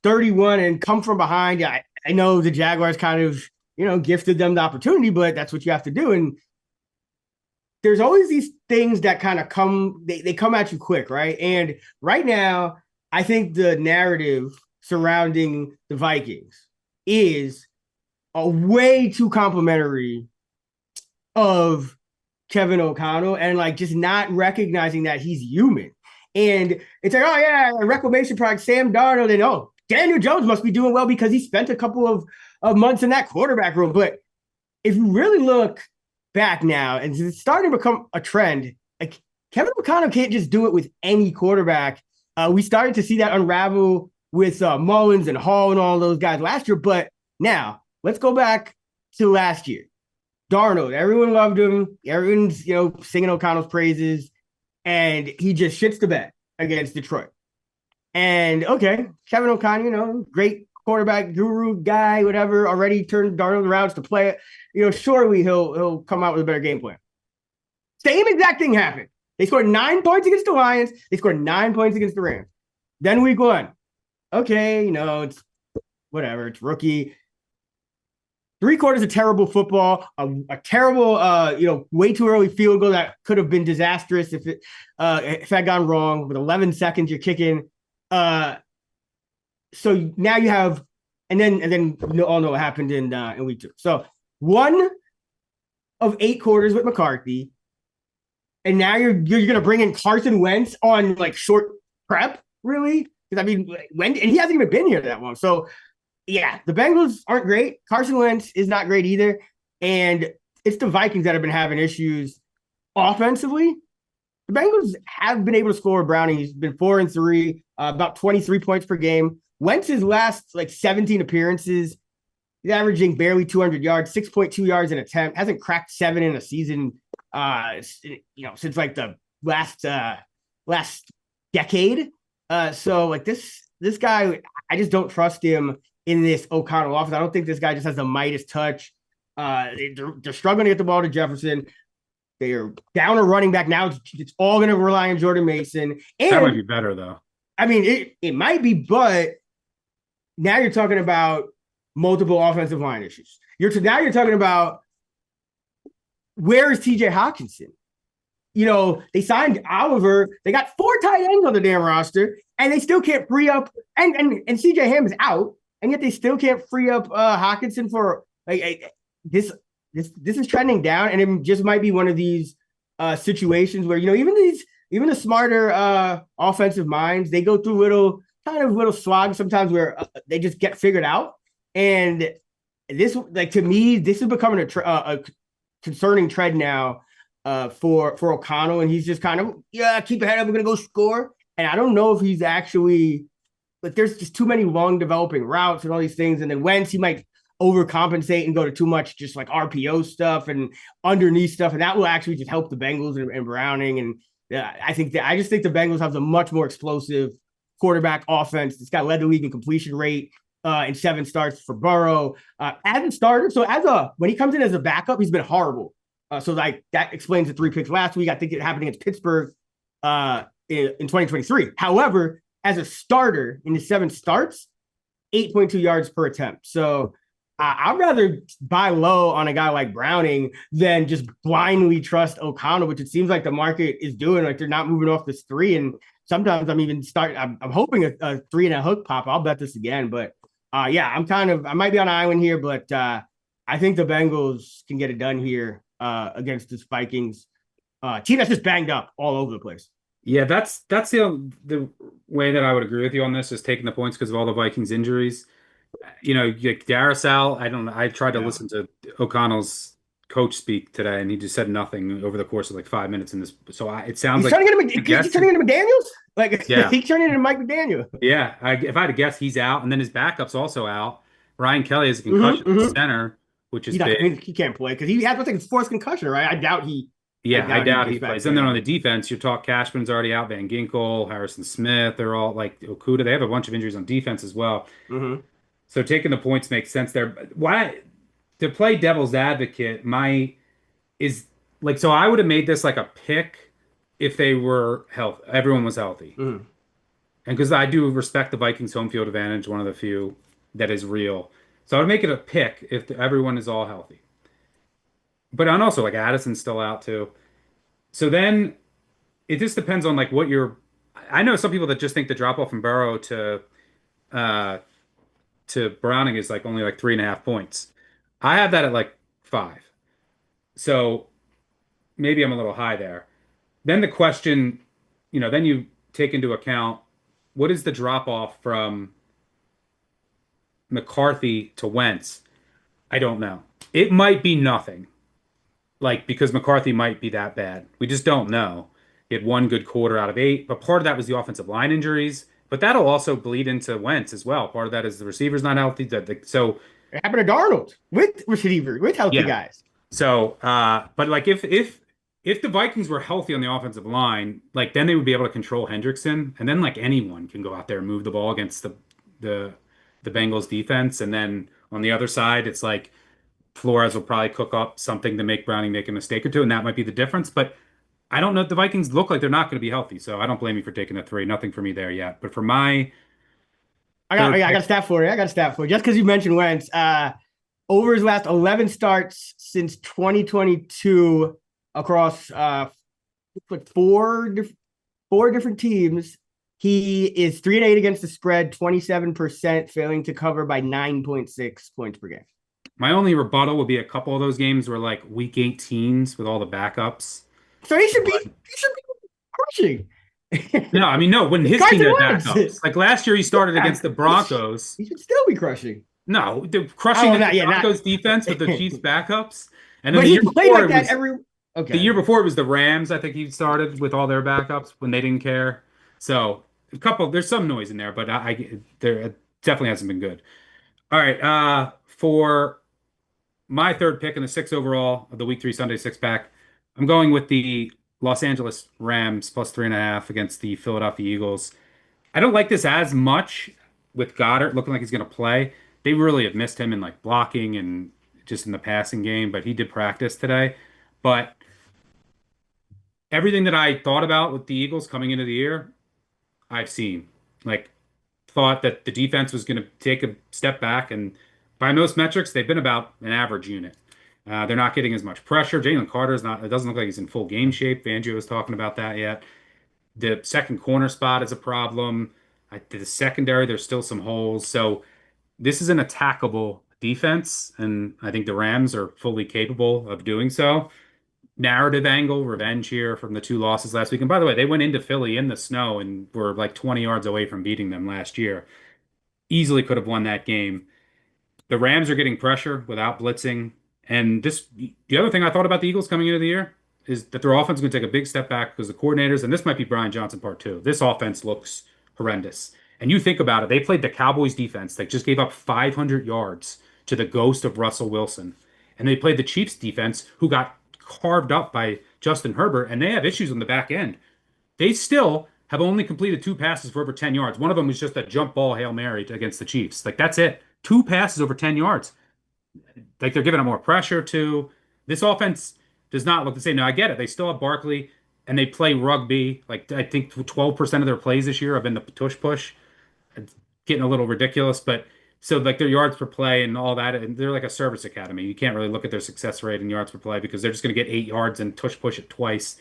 31 and come from behind. Yeah, I know the Jaguars kind of, gifted them the opportunity, but that's what you have to do. And there's always these things that kind of they come at you quick, right? And right now, I think the narrative surrounding the Vikings is a way too complimentary of Kevin O'Connell and like just not recognizing that he's human. And it's like, oh yeah, reclamation project, Sam Darnold, and oh, Daniel Jones must be doing well because he spent a couple of months in that quarterback room. But if you really look back now, and it's starting to become a trend, like Kevin O'Connell can't just do it with any quarterback. We started to see that unravel with Mullins and Hall and all those guys last year. But now let's go back to last year. Darnold, everyone loved him. Everyone's, singing O'Connell's praises. And he just shits the bed against Detroit. And okay, Kevin O'Connell, great quarterback, guru guy, whatever, already turned Darnold around to play it. Surely he'll come out with a better game plan. Same exact thing happened. They scored 9 points against the Lions. They scored 9 points against the Rams. Then week 1. Okay, it's whatever. It's rookie. 3/4 of terrible football, a terrible, way too early field goal that could have been disastrous if it had gone wrong. With 11 seconds, you're kicking. So now you have, and then you all know what happened in week 2. So 1 of 8 quarters with McCarthy, and now you're gonna bring in Carson Wentz on like short prep, really? Because I mean, when and he hasn't even been here that long, so. Yeah, the Bengals aren't great. Carson Wentz is not great either. And it's the Vikings that have been having issues offensively. The Bengals have been able to score Browning. He's been 4-3, about 23 points per game. Wentz's last 17 appearances, he's averaging barely 200 yards, 6.2 yards an attempt. Hasn't cracked 7 in a season, since like the last decade. So this guy, I just don't trust him in this O'Connell offense. I don't think this guy just has the Midas touch. They're struggling to get the ball to Jefferson. They are down a running back now. It's all going to rely on Jordan Mason. And that might be better, though. I mean, it might be, but now you're talking about multiple offensive line issues. Now you're talking about where is TJ Hawkinson? They signed Oliver. They got 4 tight ends on the damn roster, and they still can't free up. And CJ Ham is out. And yet they still can't free up Hawkinson for this. This is trending down, and it just might be one of these situations where even the smarter offensive minds, they go through little slogs sometimes where they just get figured out. And this, to me, this is becoming a concerning trend now for O'Connell, and he's just kind of keep your head up, we're gonna go score. And I don't know if he's actually. But there's just too many long developing routes and all these things. And then Wentz, he might overcompensate and go to too much just like RPO stuff and underneath stuff. And that will actually just help the Bengals and Browning. And I just think the Bengals have a much more explosive quarterback offense. This guy led the league in completion rate in 7 starts for Burrow. As a starter, so when he comes in as a backup, he's been horrible. So that explains the 3 picks last week. I think it happened against Pittsburgh in 2023. However, as a starter in the 7 starts, 8.2 yards per attempt. So I'd rather buy low on a guy like Browning than just blindly trust O'Connell, which it seems like the market is doing. Like they're not moving off this 3. And sometimes I'm hoping a 3 and a hook pop. I'll bet this again. But I might be on an island here, but I think the Bengals can get it done here against this Vikings team that's just banged up all over the place. Yeah, that's the way that I would agree with you on this, is taking the points because of all the Vikings injuries. Like Darrisaw, I don't know. I tried to listen to O'Connell's coach speak today, and he just said nothing over the course of like 5 minutes in this. So it sounds he's like he's turning into McDaniels. Yeah. He's turning into Mike McDaniel. Yeah, if I had to guess, he's out, and then his backup's also out. Ryan Kelly has a concussion Mm-hmm, at mm-hmm. center, which is He's not. I big. mean, he can't play because he has, I think, it's forced concussion, right? I doubt he. I Yeah, I doubt he doubt gets he back plays. And then there. on the defense, you talk Cashman's already out, Van Ginkel, Harrison Smith, they're all like Okuda. They have a bunch of injuries on defense as well. Mm-hmm. So taking the points makes sense there. Why to play devil's advocate, my is like so I would have made this like a pick if they were health everyone was healthy. Mm-hmm. And because I do respect the Vikings home field advantage, one of the few that is real. So I would make it a pick if everyone is all healthy. But and also like Addison's still out too. So then it just depends on like what you're. I know some people that just think the drop off from Burrow uh to Browning is like only like 3.5 points. I have that at like 5. So maybe I'm a little high there. Then the question, then you take into account what is the drop off from McCarthy to Wentz? I don't know. It might be nothing, like because McCarthy might be that bad. We just don't know. He had one good quarter out of 8, but part of that was the offensive line injuries. But that'll also bleed into Wentz as well. Part of that is the receivers not healthy. So It happened to Darnold with receiver with healthy yeah. guys. So but like if the Vikings were healthy on the offensive line, like then they would be able to control Hendrickson, and then like anyone can go out there and move the ball against the the Bengals defense. And then on the other side, it's like Flores will probably cook up something to make Browning make a mistake or two, and that might be the difference. But I don't know. The Vikings look like they're not going to be healthy, so I don't blame you for taking a 3. Nothing for me there yet. But for my third I got pick, a stat for you. I got a stat for you. Just because you mentioned Wentz, over his last 11 starts since 2022 across like four different teams, he is 3-8 against the spread, 27%, failing to cover by 9.6 points per game. my only rebuttal would be a couple of those games were like week 18s with all the backups. So he should be crushing. No, I mean no. When It's his team Carson had Wentz. backups, like last year, he started against the He Broncos. should still be crushing. No, the crushing Oh, at the not yeah, not. Broncos defense with the Chiefs backups, and then But he played like that every. the Okay, year before it was the Rams. I think he started with all their backups when they didn't care. So a couple, there's some noise in there, but there it definitely hasn't been good. All right, for my third pick in the 6 overall of the Week 3 Sunday six pack, I'm going with the Los Angeles Rams plus 3.5 against the Philadelphia Eagles. I don't like this as much with Goddard looking like he's going to play. They really have missed him in like blocking and just in the passing game, but he did practice today. But everything that I thought about with the Eagles coming into the year, I've seen. Like, thought that the defense was going to take a step back, and by most metrics, they've been about an average unit. They're not getting as much pressure. Jalen Carter is not. It doesn't look like he's in full game shape. Fangio was talking about that yet. The second corner spot is a problem. The secondary, there's still some holes. So this is an attackable defense, and I think the Rams are fully capable of doing so. Narrative angle, revenge here from the 2 losses last week. And by the way, they went into Philly in the snow and were like 20 yards away from beating them last year. Easily could have won that game. The Rams are getting pressure without blitzing. And this, the other thing I thought about the Eagles coming into the year is that their offense is going to take a big step back because the coordinators, and this might be Brian Johnson part 2, this offense looks horrendous. And you think about it, they played the Cowboys defense that just gave up 500 yards to the ghost of Russell Wilson. And they played the Chiefs defense who got carved up by Justin Herbert, and they have issues on the back end. They still have only completed 2 passes for over 10 yards. One of them was just a jump ball Hail Mary against the Chiefs. Like that's it. 2 passes over 10 yards. Like they're giving up more pressure to. This offense does not look the same. Now I get it. They still have Barkley and they play rugby. Like I think 12% of their plays this year have been the tush push. It's getting a little ridiculous, but so like their yards per play and all that, and they're like a service academy. You can't really look at their success rate and yards per play because they're just going to get 8 yards and tush push it twice.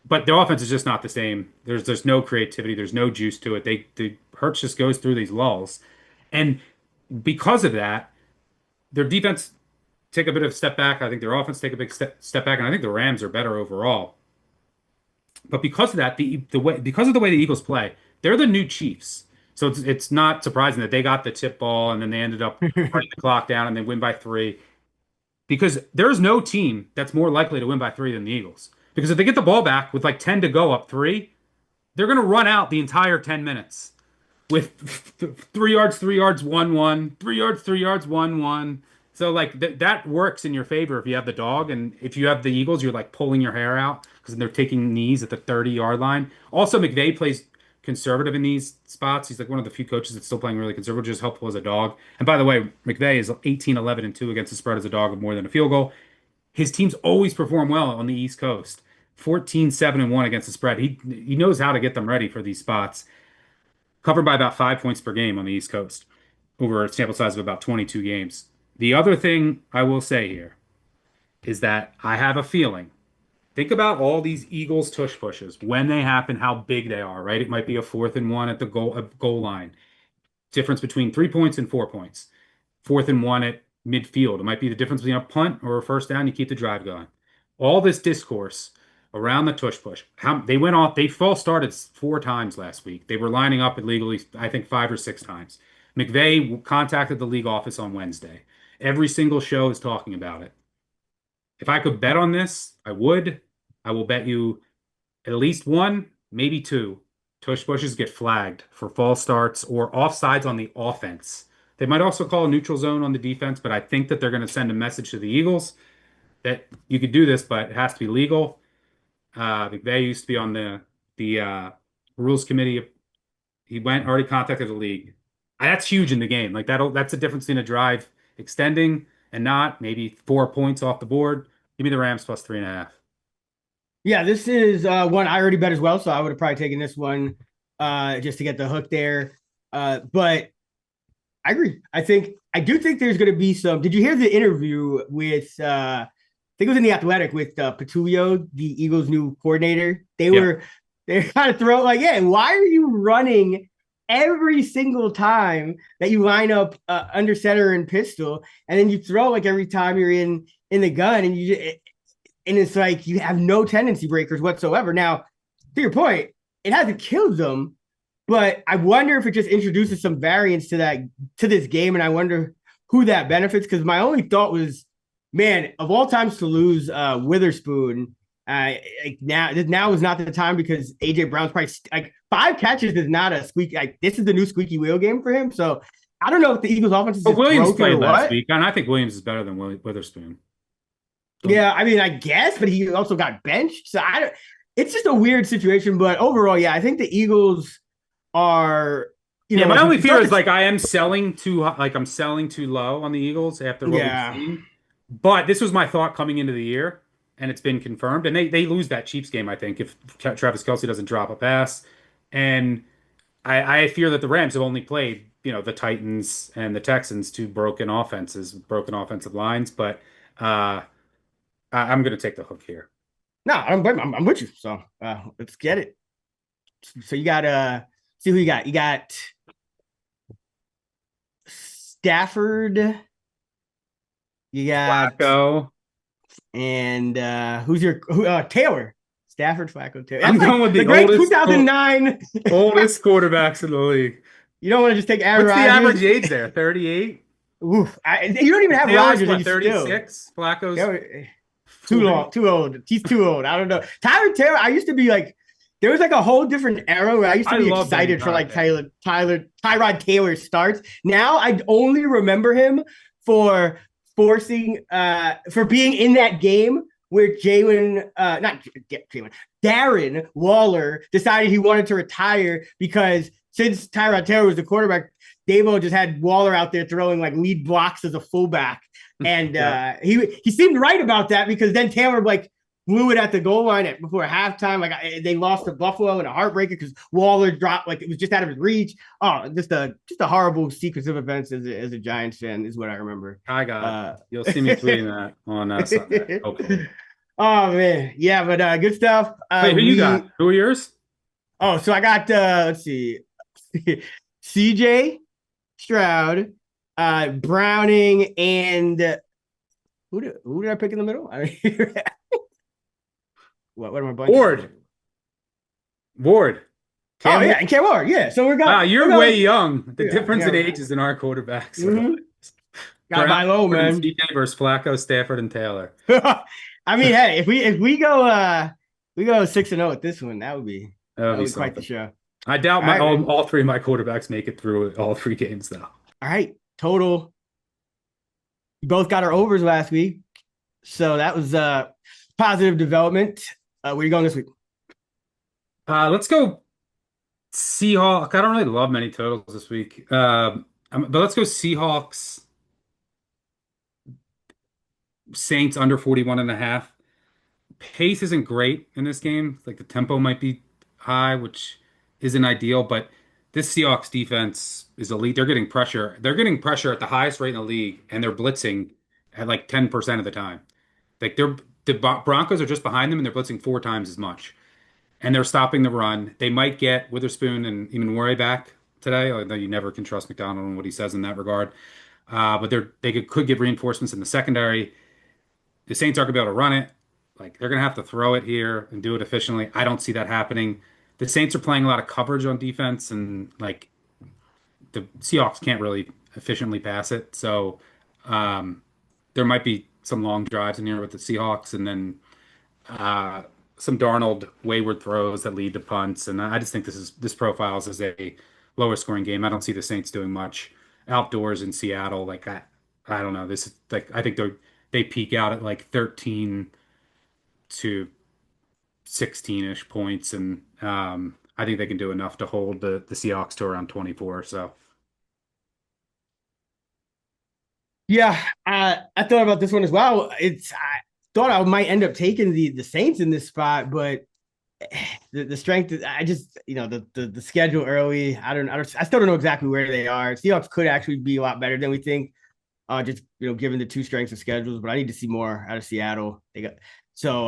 But their offense is just not the same. There's no creativity. There's no juice to it. The Hurts just goes through these lulls, and because of that, their defense take a bit of a step back. I think their offense take a big step back, and I think the Rams are better overall. But because of that, the way because of the way the Eagles play, they're the new Chiefs. So it's not surprising that they got the tip ball and then they ended up running the clock down and they win by 3. Because there's no team that's more likely to win by 3 than the Eagles. Because if they get the ball back with like 10 to go up 3, they're going to run out the entire 10 minutes. with 3 yards, 3 yards, 1-1, 3 yards, 3 yards, 1-1. So like that works in your favor if you have the dog, and if you have the Eagles, you're like pulling your hair out because they're taking knees at the 30-yard line. Also, McVay plays conservative in these spots. He's like one of the few coaches that's still playing really conservative, which is helpful as a dog. And by the way, McVay is 18-11-2 against the spread as a dog of more than a field goal. His teams always perform well on the East Coast. 14-7-1 against the spread. He knows how to get them ready for these spots. Covered by about 5 points per game on the East Coast over a sample size of about 22 games. The other thing I will say here is that I have a feeling. Think about all these Eagles tush pushes when they happen, how big they are, right? It might be a 4th and 1 at the goal line. Difference between 3 points and 4 points. 4th and 1 at midfield. It might be the difference between a punt or a first down. You keep the drive going. All this discourse around the tush push. They went off. They false started 4 times last week. They were lining up illegally, I think 5 or 6 times. McVay contacted the league office on Wednesday. Every single show is talking about it. If I could bet on this, I would. I will bet you at least one, maybe two. Tush pushes get flagged for false starts or offsides on the offense. They might also call a neutral zone on the defense, but I think that they're going to send a message to the Eagles that you could do this, but it has to be legal. McVay used to be on the rules committee. He already contacted the league. That's huge in the game. Like that's the difference in a drive extending and not. Maybe 4 points off the board. Give me the Rams plus 3.5. Yeah, this is one I already bet as well, so I would have probably taken this one just to get the hook there. But I agree. I do think there's going to be some. Did you hear the interview with? I think it was in the Athletic with Patulio, the Eagles' new coordinator. They're kind of throwing like, yeah, why are you running every single time that you line up under center and pistol, and then you throw like every time you're in the gun, and and it's like you have no tendency breakers whatsoever. Now, to your point, it hasn't killed them, but I wonder if it just introduces some variance to this game, and I wonder who that benefits. Because my only thought was, man, of all times to lose Witherspoon, now is not the time because AJ Brown's probably like 5 catches is not a squeak. Like this is the new squeaky wheel game for him. So I don't know if the Eagles' offense is just Williams broken played or last what. week, and I think Williams is better than Witherspoon. Yeah, I mean, I guess, but he also got benched. So it's just a weird situation. But overall, yeah, I think the Eagles are. My only fear is like I'm selling too low on the Eagles after what we've seen. But this was my thought coming into the year, and it's been confirmed. And they lose that Chiefs game, I think, if Travis Kelce doesn't drop a pass. And I fear that the Rams have only played, the Titans and the Texans, two broken offensive lines. But I'm going to take the hook here. No, I'm with you. So let's get it. So you got see who you got. You got Stafford. You got Flacco. And who's your Taylor? Stafford, Flacco, Taylor. I'm going with the great oldest 2009 oldest quarterbacks in the league. You don't want to just take Aaron What's Rodgers? the average age there? 38? Oof. You don't even have Rodgers. What, 36? Flacco's too long, too old. He's too old. I don't know. Tyler Taylor, I used to be like, there was like a whole different era where I used to be excited for like Tyrod Taylor starts. Now I only remember him for being in that game where Darren Waller decided he wanted to retire because since Tyrod Taylor was the quarterback, Davo just had Waller out there throwing like lead blocks as a fullback. And he seemed right about that because then Taylor like blew it at the goal line before halftime. Like they lost to Buffalo in a heartbreaker because Waller dropped like it was just out of his reach. Oh, just a horrible sequence of events as a Giants fan is what I remember. I got it. You'll see me tweeting that on Sunday. Okay. Oh man, yeah, but good stuff. Wait, who you got? Who are yours? Oh, so I got let's see, CJ Stroud, Browning, and who did I pick in the middle? What am I blanking? Ward. Oh yeah, and Cam Ward. Yeah, so we're going. Wow, you're way young. The difference in ages in our quarterbacks. Mm-hmm. Got by low, man. CJ versus Flacco, Stafford, and Taylor. I mean, hey, if we go 6-0 at this one, that would be quite the show. I doubt All my right, man. all three of my quarterbacks make it through all three games though. All right. Total. We both got our overs last week. So that was positive development. Where you going this week? Let's go Seahawks. I don't really love many totals this week. But let's go Seahawks, Saints under 41 and a half. Pace isn't great in this game. Like the tempo might be high, which isn't ideal, but this Seahawks defense is elite. They're getting pressure. They're getting pressure at the highest rate in the league, and they're blitzing at like 10% of the time. Like the Broncos are just behind them, and they're blitzing four times as much. And they're stopping the run. They might get Witherspoon and even Worry back today, although you never can trust McDonald and what he says in that regard. But could give reinforcements in the secondary. The Saints aren't gonna be able to run it. Like they're gonna have to throw it here and do it efficiently. I don't see that happening. The Saints are playing a lot of coverage on defense, and like the Seahawks can't really efficiently pass it. So um, there might be some long drives in here with the Seahawks, and then uh, some Darnold wayward throws that lead to punts. And I just think this profiles as a lower scoring game. I don't see the Saints doing much outdoors in Seattle. I don't know. This is like I think they peak out at like 13 to 16-ish points, and I think they can do enough to hold the Seahawks to around 24. So Yeah, I thought about this one as well. I thought I might end up taking the Saints in this spot, but the strength. I just the schedule early. I still don't know exactly where they are. Seahawks could actually be a lot better than we think. Just given the two strengths of schedules, but I need to see more out of Seattle. They got so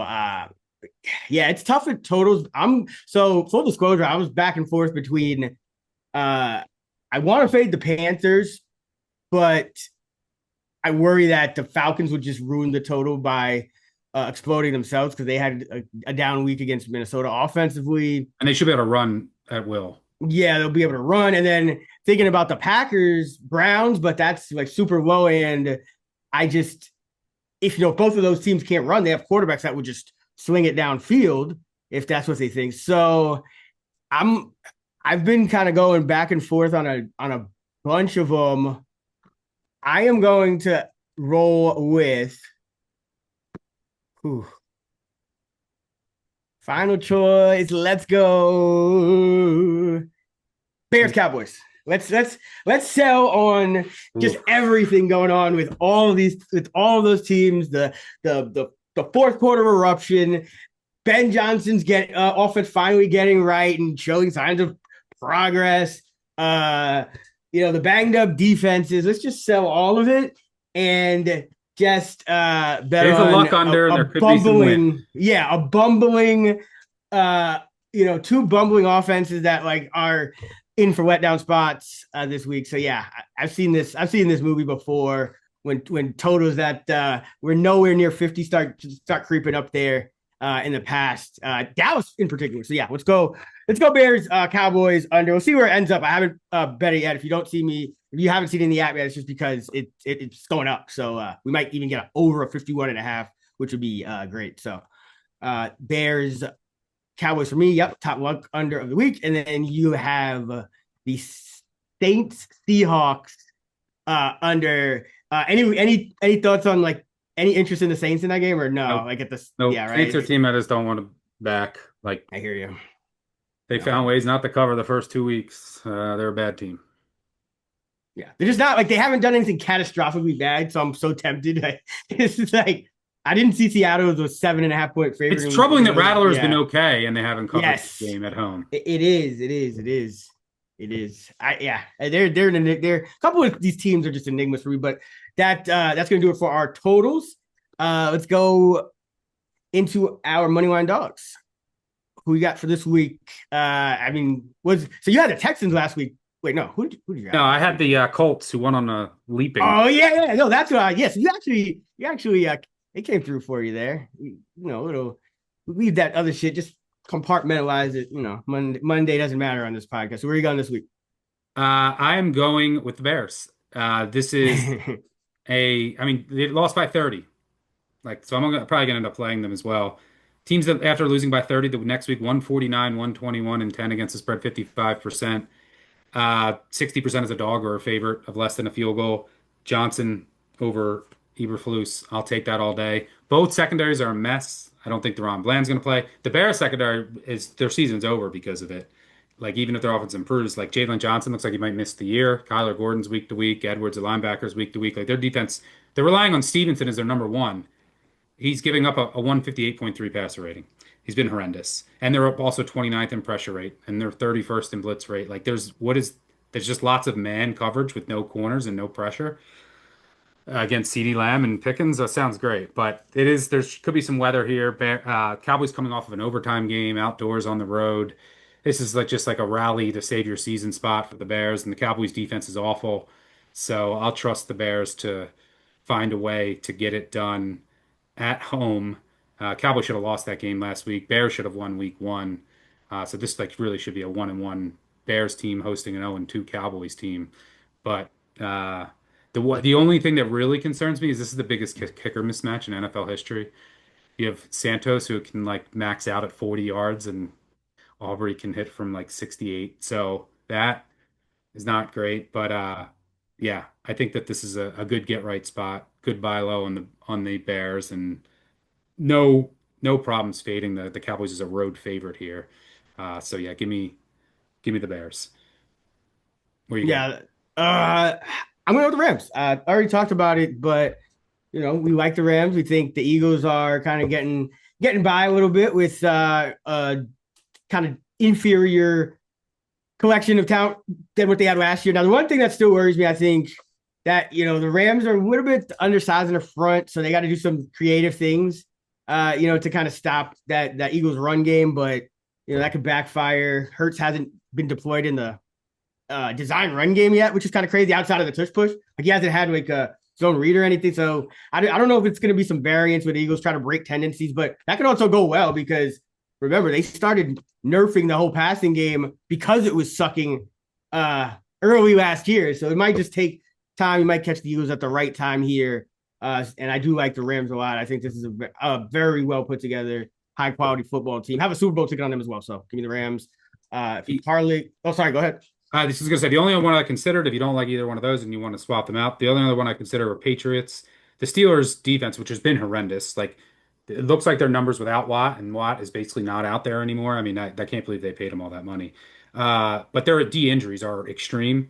yeah, it's tough at totals. I'm so full disclosure. I was back and forth between I want to fade the Panthers, but I worry that the Falcons would just ruin the total by exploding themselves because they had a down week against Minnesota offensively. and they should be able to run at will. Yeah, they'll be able to run. And then thinking about the Packers, Browns, but that's like super low. And I just, if both of those teams can't run, they have quarterbacks that would just swing it downfield if that's what they think. So I'm, I've been kind of going back and forth on a bunch of them. I am going to roll with whew, final choice. Let's go Bears Cowboys. Let's sell on just Oof. everything going on with all of those teams. The fourth quarter eruption. Ben Johnson's offense finally getting right and showing signs of progress. The banged up defenses. Let's just sell all of it and just bet There's a on luck under, and a there could be some win. bumbling two bumbling offenses that like are in for letdown spots this week. So yeah, I've seen this movie before when totals that were nowhere near 50 start creeping up there in the past. Dallas in particular. So yeah, let's go Bears, Cowboys under. We'll see where it ends up. I haven't bet it yet. If you haven't seen it in the app yet, it's just because it's going up. So we might even get over a 51 and a half, which would be great. So Bears, Cowboys for me. Yep, top luck under of the week. And then you have the Saints, Seahawks under. Any thoughts on like any interest in the Saints in that game or no? Nope. Like at this, Nope. yeah, right. Saints are a team I just don't want to back. Like I hear you. they No. found ways not to cover the first 2 weeks. They're a bad team. Yeah, they're just not like they haven't done anything catastrophically bad. So I'm so tempted. It's just like I didn't see Seattle as a 7.5 point favorite. It's troubling that Rattler's yeah. been okay and they haven't covered Yes. the game at home. It is. They're a couple of these teams are just enigmas for me, but that's gonna do it for our totals. Let's go into our money line dogs. Who we got for this week? So you had the Texans last week. Wait, no, who did you have? No, I had the Colts who won on the leaping. Oh yeah, no, that's what. Yes, you actually it came through for you there. Little leave that other shit. Just compartmentalize it. Monday doesn't matter on this podcast. So where are you going this week? I am going with the Bears. This is they lost by 30. Like, so probably gonna end up playing them as well. Teams that after losing by 30 the next week, 149, 121, and 10 against the spread, 55%. 60% is a dog or a favorite of less than a field goal. Johnson over Eberflus. I'll take that all day. Both secondaries are a mess. I don't think Deron Bland's going to play. The Bears secondary is their season's over because of it. Like even if their offense improves, like Jalen Johnson looks like he might miss the year. Kyler Gordon's week to week. Edwards, the linebackers, week to week. Like their defense, they're relying on Stevenson as their number one. He's giving up a 158.3 passer rating. He's been horrendous. And they're also 29th in pressure rate and they're 31st in blitz rate. Like there's just lots of man coverage with no corners and no pressure against CeeDee Lamb and Pickens. That sounds great, but there could be some weather here. Cowboys coming off of an overtime game outdoors on the road. This is like just like a rally to save your season spot for the Bears, and the Cowboys defense is awful. So I'll trust the Bears to find a way to get it done at home. Cowboys should have lost that game last week. Bears should have won week one. So this like really should be a 1-1 Bears team hosting an 0-2 Cowboys team. But the only thing that really concerns me is this is the biggest kicker mismatch in NFL history. You have Santos who can like max out at 40 yards and Aubrey can hit from like 68. So that is not great. But yeah, I think that this is a good get right spot. Good buy low on the Bears and no no problems fading the Cowboys as a road favorite here. So yeah, give me the Bears. Where you going? Yeah. Uh, I'm going with the Rams. I already talked about it, but we like the Rams. We think the Eagles are kind of getting by a little bit with kind of inferior collection of talent than what they had last year. Now, the one thing that still worries me, I think, that the Rams are a little bit undersized in the front, so they got to do some creative things, to kind of stop that Eagles run game. But that could backfire. Hurts hasn't been deployed in the design run game yet, which is kind of crazy outside of the tush push. Like he hasn't had like a zone read or anything. So I don't know if it's going to be some variance with the Eagles trying to break tendencies, but that could also go well because remember they started nerfing the whole passing game because it was sucking early last year. So it might just take time. You might catch the Eagles at the right time here. And I do like the Rams a lot. I think this is a very well put together, high quality football team. Have a Super Bowl ticket on them as well. So give me the Rams. If you parlay, oh, sorry, go ahead. This is going to say the only one I considered, if you don't like either one of those and you want to swap them out, the only other one I consider are Patriots. The Steelers defense, which has been horrendous. Like it looks like their numbers without Watt, and Watt is basically not out there anymore. I mean, I can't believe they paid him all that money. But their D injuries are extreme.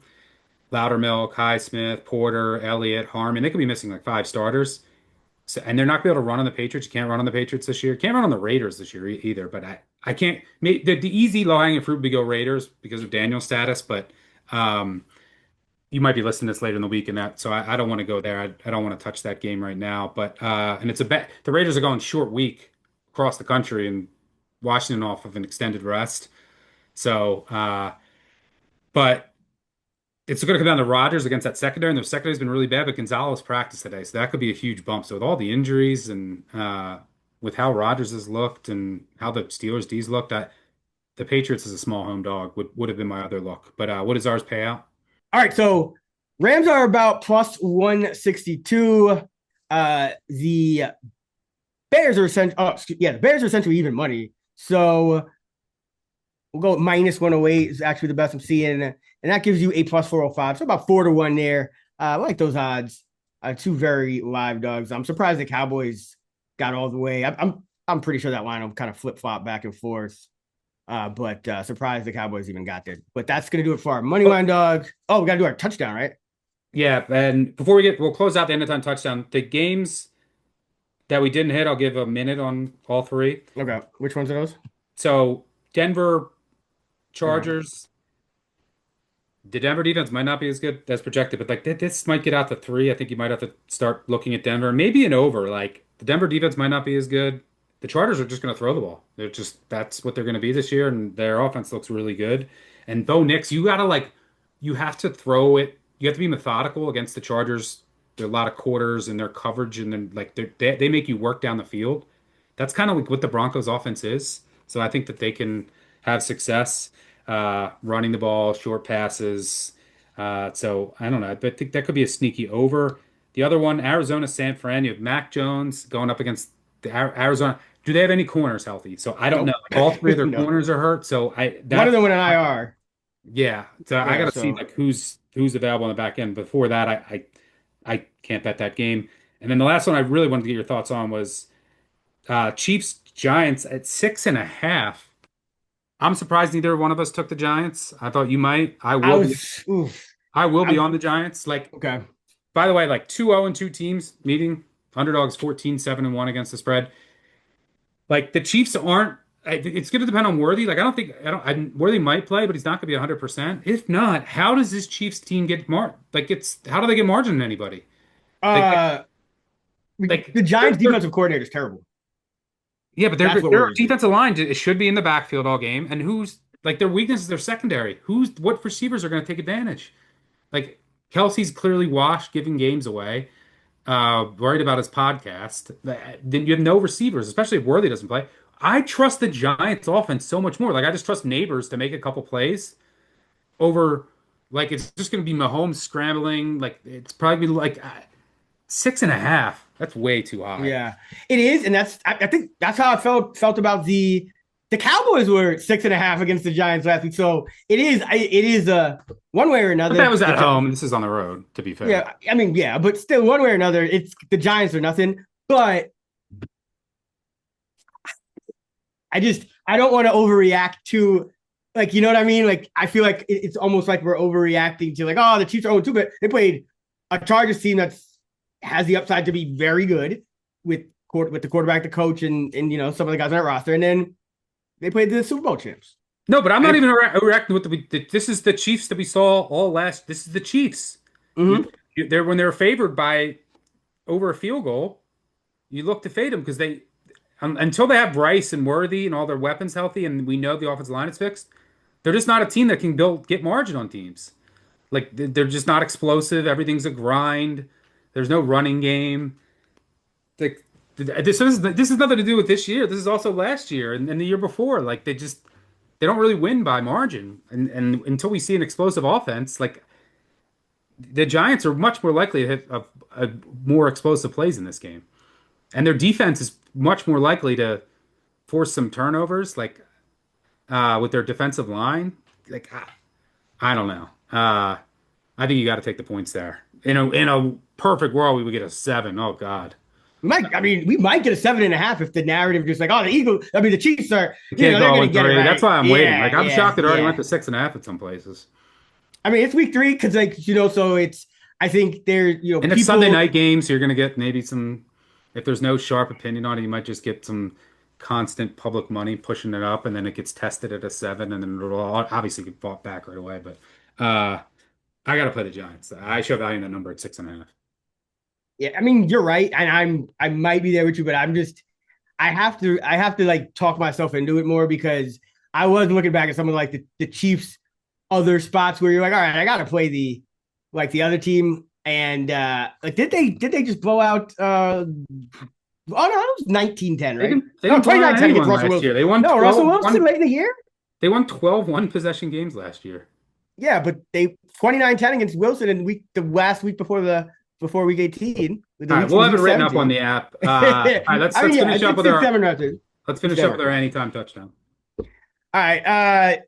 Loudermilk, Highsmith, Porter, Elliott, Harmon. They could be missing like five starters. So, and they're not going to be able to run on the Patriots. You can't run on the Patriots this year. Can't run on the Raiders this year either. But I can't. The easy low hanging fruit would be go Raiders because of Daniel's status. But um, you might be listening to this later in the week, and that. So I don't want to go there. I don't want to touch that game right now. But and it's a bet. The Raiders are going short week across the country, and Washington off of an extended rest. So, but it's going to come down to Rodgers against that secondary, and their secondary's been really bad, but Gonzalez practiced today, so that could be a huge bump. So with all the injuries and with how Rodgers has looked and how the Steelers D's looked, the Patriots as a small home dog would have been my other look. But what does ours pay out? All right, so Rams are about plus 162. The Bears are the Bears are essentially even money. So we'll go minus 108 is actually the best I'm seeing, and that gives you a plus 405. So about 4-1 there. I like those odds. Two very live dogs. I'm surprised the Cowboys got all the way. I'm pretty sure that line will kind of flip flop back and forth. But surprised the Cowboys even got there. But that's gonna do it for our money line dog. Oh, we gotta do our touchdown, right? Yeah, and we'll close out the end of time touchdown. The games that we didn't hit, I'll give a minute on all three. Okay. Which ones are those? So Denver Okay. Chargers. The Denver defense might not be as good as projected, but like this might get out to three. I think you might have to start looking at Denver, maybe an over. Like the Denver defense might not be as good. The Chargers are just going to throw the ball. That's what they're going to be this year, and their offense looks really good. And Bo Nix, you have to throw it. You have to be methodical against the Chargers. There are a lot of quarters and their coverage, and then like they make you work down the field. That's kind of like what the Broncos offense is. So I think that they can have success running the ball, short passes. So I don't know. I think that could be a sneaky over. The other one, Arizona, San Fran. You have Mac Jones going up against the Arizona. do they have any corners healthy? So I don't know. Nope. Like, all three of their No. corners are hurt. So One of them went on IR. yeah. So I Yeah, got to see so like who's available on the back end. Before that, I can't bet that game. And then the last one I really wanted to get your thoughts on was Chiefs Giants at 6.5. I'm surprised neither one of us took the Giants. I thought you might. I was oof. I will be I on the Giants. Like, okay. by the way, like 2-0-2 teams meeting. Underdogs 14-7-1 against the spread. Like the Chiefs aren't. It's going to depend on Worthy. Like Worthy might play, but he's not going to be 100%. If not, how does this Chiefs team get how do they get margin on anybody? Like like Uh like the Giants defensive coordinator is terrible. yeah, but That's what their worries me. defensive line it should be in the backfield all game. And who's like their weakness is their secondary. What receivers are going to take advantage? Like Kelsey's clearly washed, giving games away. Worried about his podcast. Then you have no receivers, especially if Worthy doesn't play. I trust the Giants offense so much more. Like I just trust Neighbors to make a couple plays over like it's just going to be Mahomes scrambling. Like it's probably like 6.5. That's way too high. Yeah, it is, and I think that's how I felt about the Cowboys were 6.5 against the Giants last week. So it is one way or But that another. was at home, and this is on the road, to be fair. Yeah, I mean, yeah, but still, one way or another, it's the Giants or nothing. But I don't want to overreact to like you know what I mean. Like I feel like it's almost like we're overreacting to like the Chiefs are 0-2, but they played a Chargers team that's has the upside to be very good with the quarterback, the coach, and some of the guys on that roster, and then they played the Super Bowl champs. No, but I'm not I, even reacting with this is the Chiefs that we saw all last. This is the Chiefs. mm-hmm. They're when they're favored by over a field goal, you look to fade them because they until they have Bryce and Worthy and all their weapons healthy, and we know the offensive line is fixed. They're just not a team that can get margin on teams. Like they're just not explosive. Everything's a grind. There's no running game. Like this is nothing to do with this year. This is also last year and the year before. Like they don't really win by margin. And until we see an explosive offense, like the Giants are much more likely to hit a more explosive plays in this game. And their defense is much more likely to force some turnovers, like with their defensive line. Like I don't know. I think you got to take the points there. In a perfect world, we would get a 7. Oh God, we might get a 7.5 if the narrative just like, the Eagles. I mean, the Chiefs are, we can't they're go going to in get it three. That's right. why I'm waiting. Like Yeah, I'm yeah, shocked it already went yeah. to 6.5 at some places. I mean, it's week 3 because so it's. I think there, And it's Sunday people. night games, so you're gonna get maybe some. If there's no sharp opinion on it, you might just get some constant public money pushing it up, and then it gets tested at a 7, and then it'll obviously get bought back right away. But I gotta play the Giants. I show value in that number at 6.5. Yeah, I mean, you're right, and I might be there with you, but I have to like talk myself into it more because I was looking back at some of like the Chiefs other spots where you're like, all right, I got to play the other team. And like, did they just blow out? Oh no, it was 19-10, They right? didn't they No, didn't blow out 29-10 against anyone Russell last year. Wilson. They won No, Russell 12 Wilson late in the year. They won 12 one possession games last year. Yeah, but they 29-10 against Wilson in the last week before week 18. All right, we'll have it written up on the app. All right, I mean, let's yeah, finish up with it's our 7 rounds. let's finish up with our anytime touchdown. All right.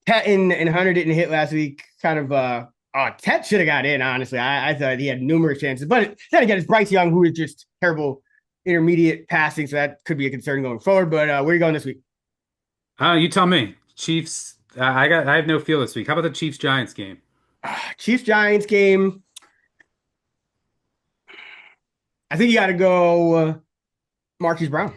Tet and Hunter didn't hit last week. Kind of Tet should have got in, honestly. I thought he had numerous chances. But then again, it's Bryce Young, who is just terrible intermediate passing, so that could be a concern going forward. But where are you going this week? You tell me. Chiefs. I have no feel this week. How about the Chiefs Giants game? Chiefs Giants game. I think you got to go Marquise Brown.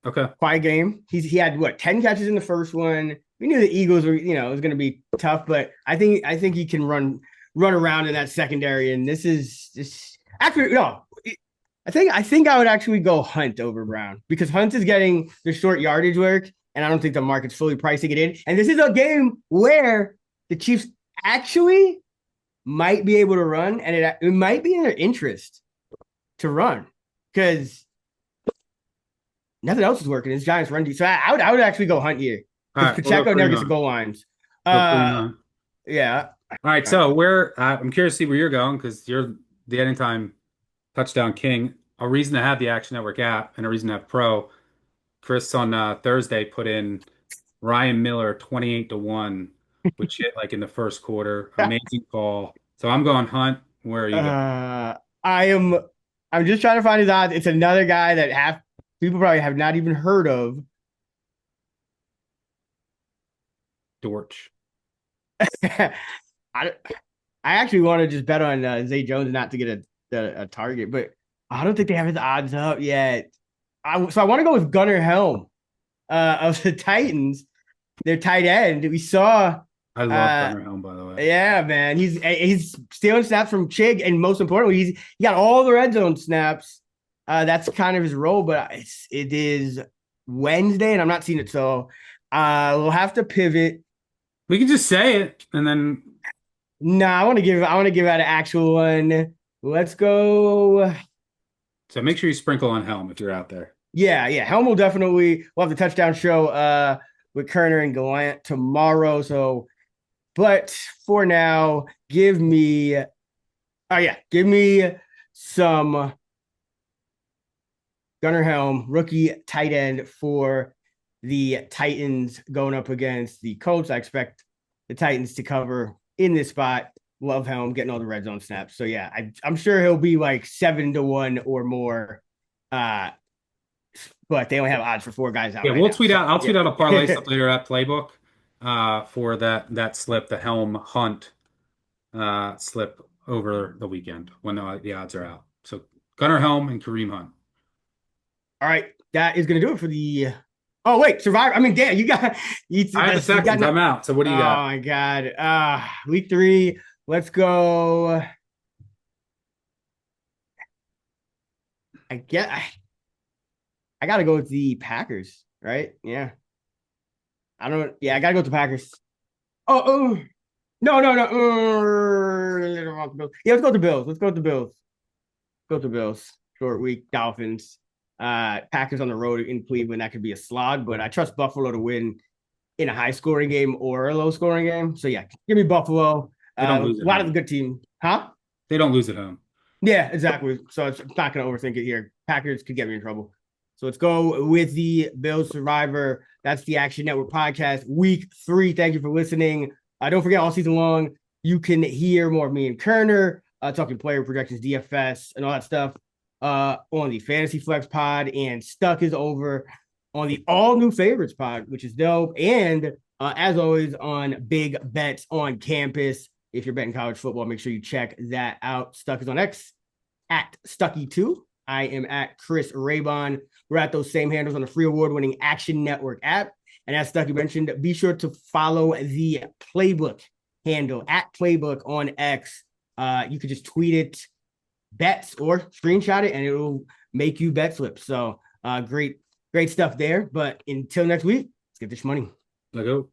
Okay. Quiet game. He had what 10 catches in the first one. We knew the Eagles were it was going to be tough, but I think he can run around in that secondary. And this is just actually no. I think I would actually go Hunt over Brown because Hunt is getting the short yardage work, and I don't think the market's fully pricing it in. And this is a game where the Chiefs actually might be able to run, and it might be in their interest to run because nothing else is working. It's Giants run deep. So I would actually go Hunt here because Pacheco never gets the goal lines. Yeah. All right. So I'm curious to see where you're going because you're the anytime touchdown king. a reason to have the Action Network app and a reason to have Pro. Chris on Thursday put in Ryan Miller 28-1, which hit like in the first quarter. Amazing call. So I'm going Hunt. Where are you going? Uh, I am. I'm just trying to find his odds. It's another guy that half people probably have not even heard of. Dortch. I I actually want to just bet on Zay Jones not to get a target, but I don't think they have his odds up yet. So I want to go with Gunnar Helm of the Titans, their tight end. We saw, I love Thunder Helm, by the way. yeah, man, he's stealing snaps from Chig, and most importantly, he got all the red zone snaps. That's kind of his role, but it is Wednesday, and I'm not seeing it, so we'll have to pivot. We can just say it and then. No, I want to give out an actual one. Let's go. So make sure you sprinkle on Helm if you're out there. Yeah. Helm will definitely. We'll have the touchdown show with Kerner and Gallant tomorrow. So, but for now, give me some Gunnar Helm, rookie tight end for the Titans going up against the Colts. I expect the Titans to cover in this spot. Love Helm getting all the red zone snaps. So yeah, I'm sure he'll be like 7-1 or more. But they only have odds for 4 guys out. Yeah, right we'll now. tweet So, out. I'll tweet yeah. out a parlay slip later at Playbook for that slip, the Helm Hunt slip over the weekend when the odds are out. So Gunnar Helm and Kareem Hunt. All right, that is gonna do it for the. Oh wait, Survivor. I mean, Dan, you got. I have the seconds. I'm out. So what do you got? Oh my god. Week 3. Let's go. I get. I gotta go with the Packers, right? Yeah. I don't. Yeah, I gotta go with the Packers. Oh. No. Yeah, let's go with the Bills. Let's go with the Bills. Go with the Bills. Short week, Dolphins. Packers on the road in Cleveland. That could be a slog, but I trust Buffalo to win in a high scoring game or a low scoring game. So yeah, give me Buffalo. They don't A lose at lot of home. the good team, huh? They don't lose at home. Yeah, exactly. So it's not going to overthink it here. Packers could get me in trouble. So let's go with the Bills Survivor. That's the Action Network podcast, week 3. Thank you for listening. Don't forget, all season long, you can hear more of me and Kerner talking player projections, DFS, and all that stuff on the Fantasy Flex pod. And Stuck is over on the all new favorites pod, which is dope. And as always, on Big Bets on Campus. If you're betting college football, make sure you check that out. Stuck is on X at Stuckey2. I am at Chris Raybon. We're at those same handles on the free award-winning Action Network app. And as Stuckey mentioned, be sure to follow the Playbook handle at Playbook on X. You could just tweet it, bets, or screenshot it, and it will make you bet slips. So great stuff there. But until next week, let's get this money. Let go.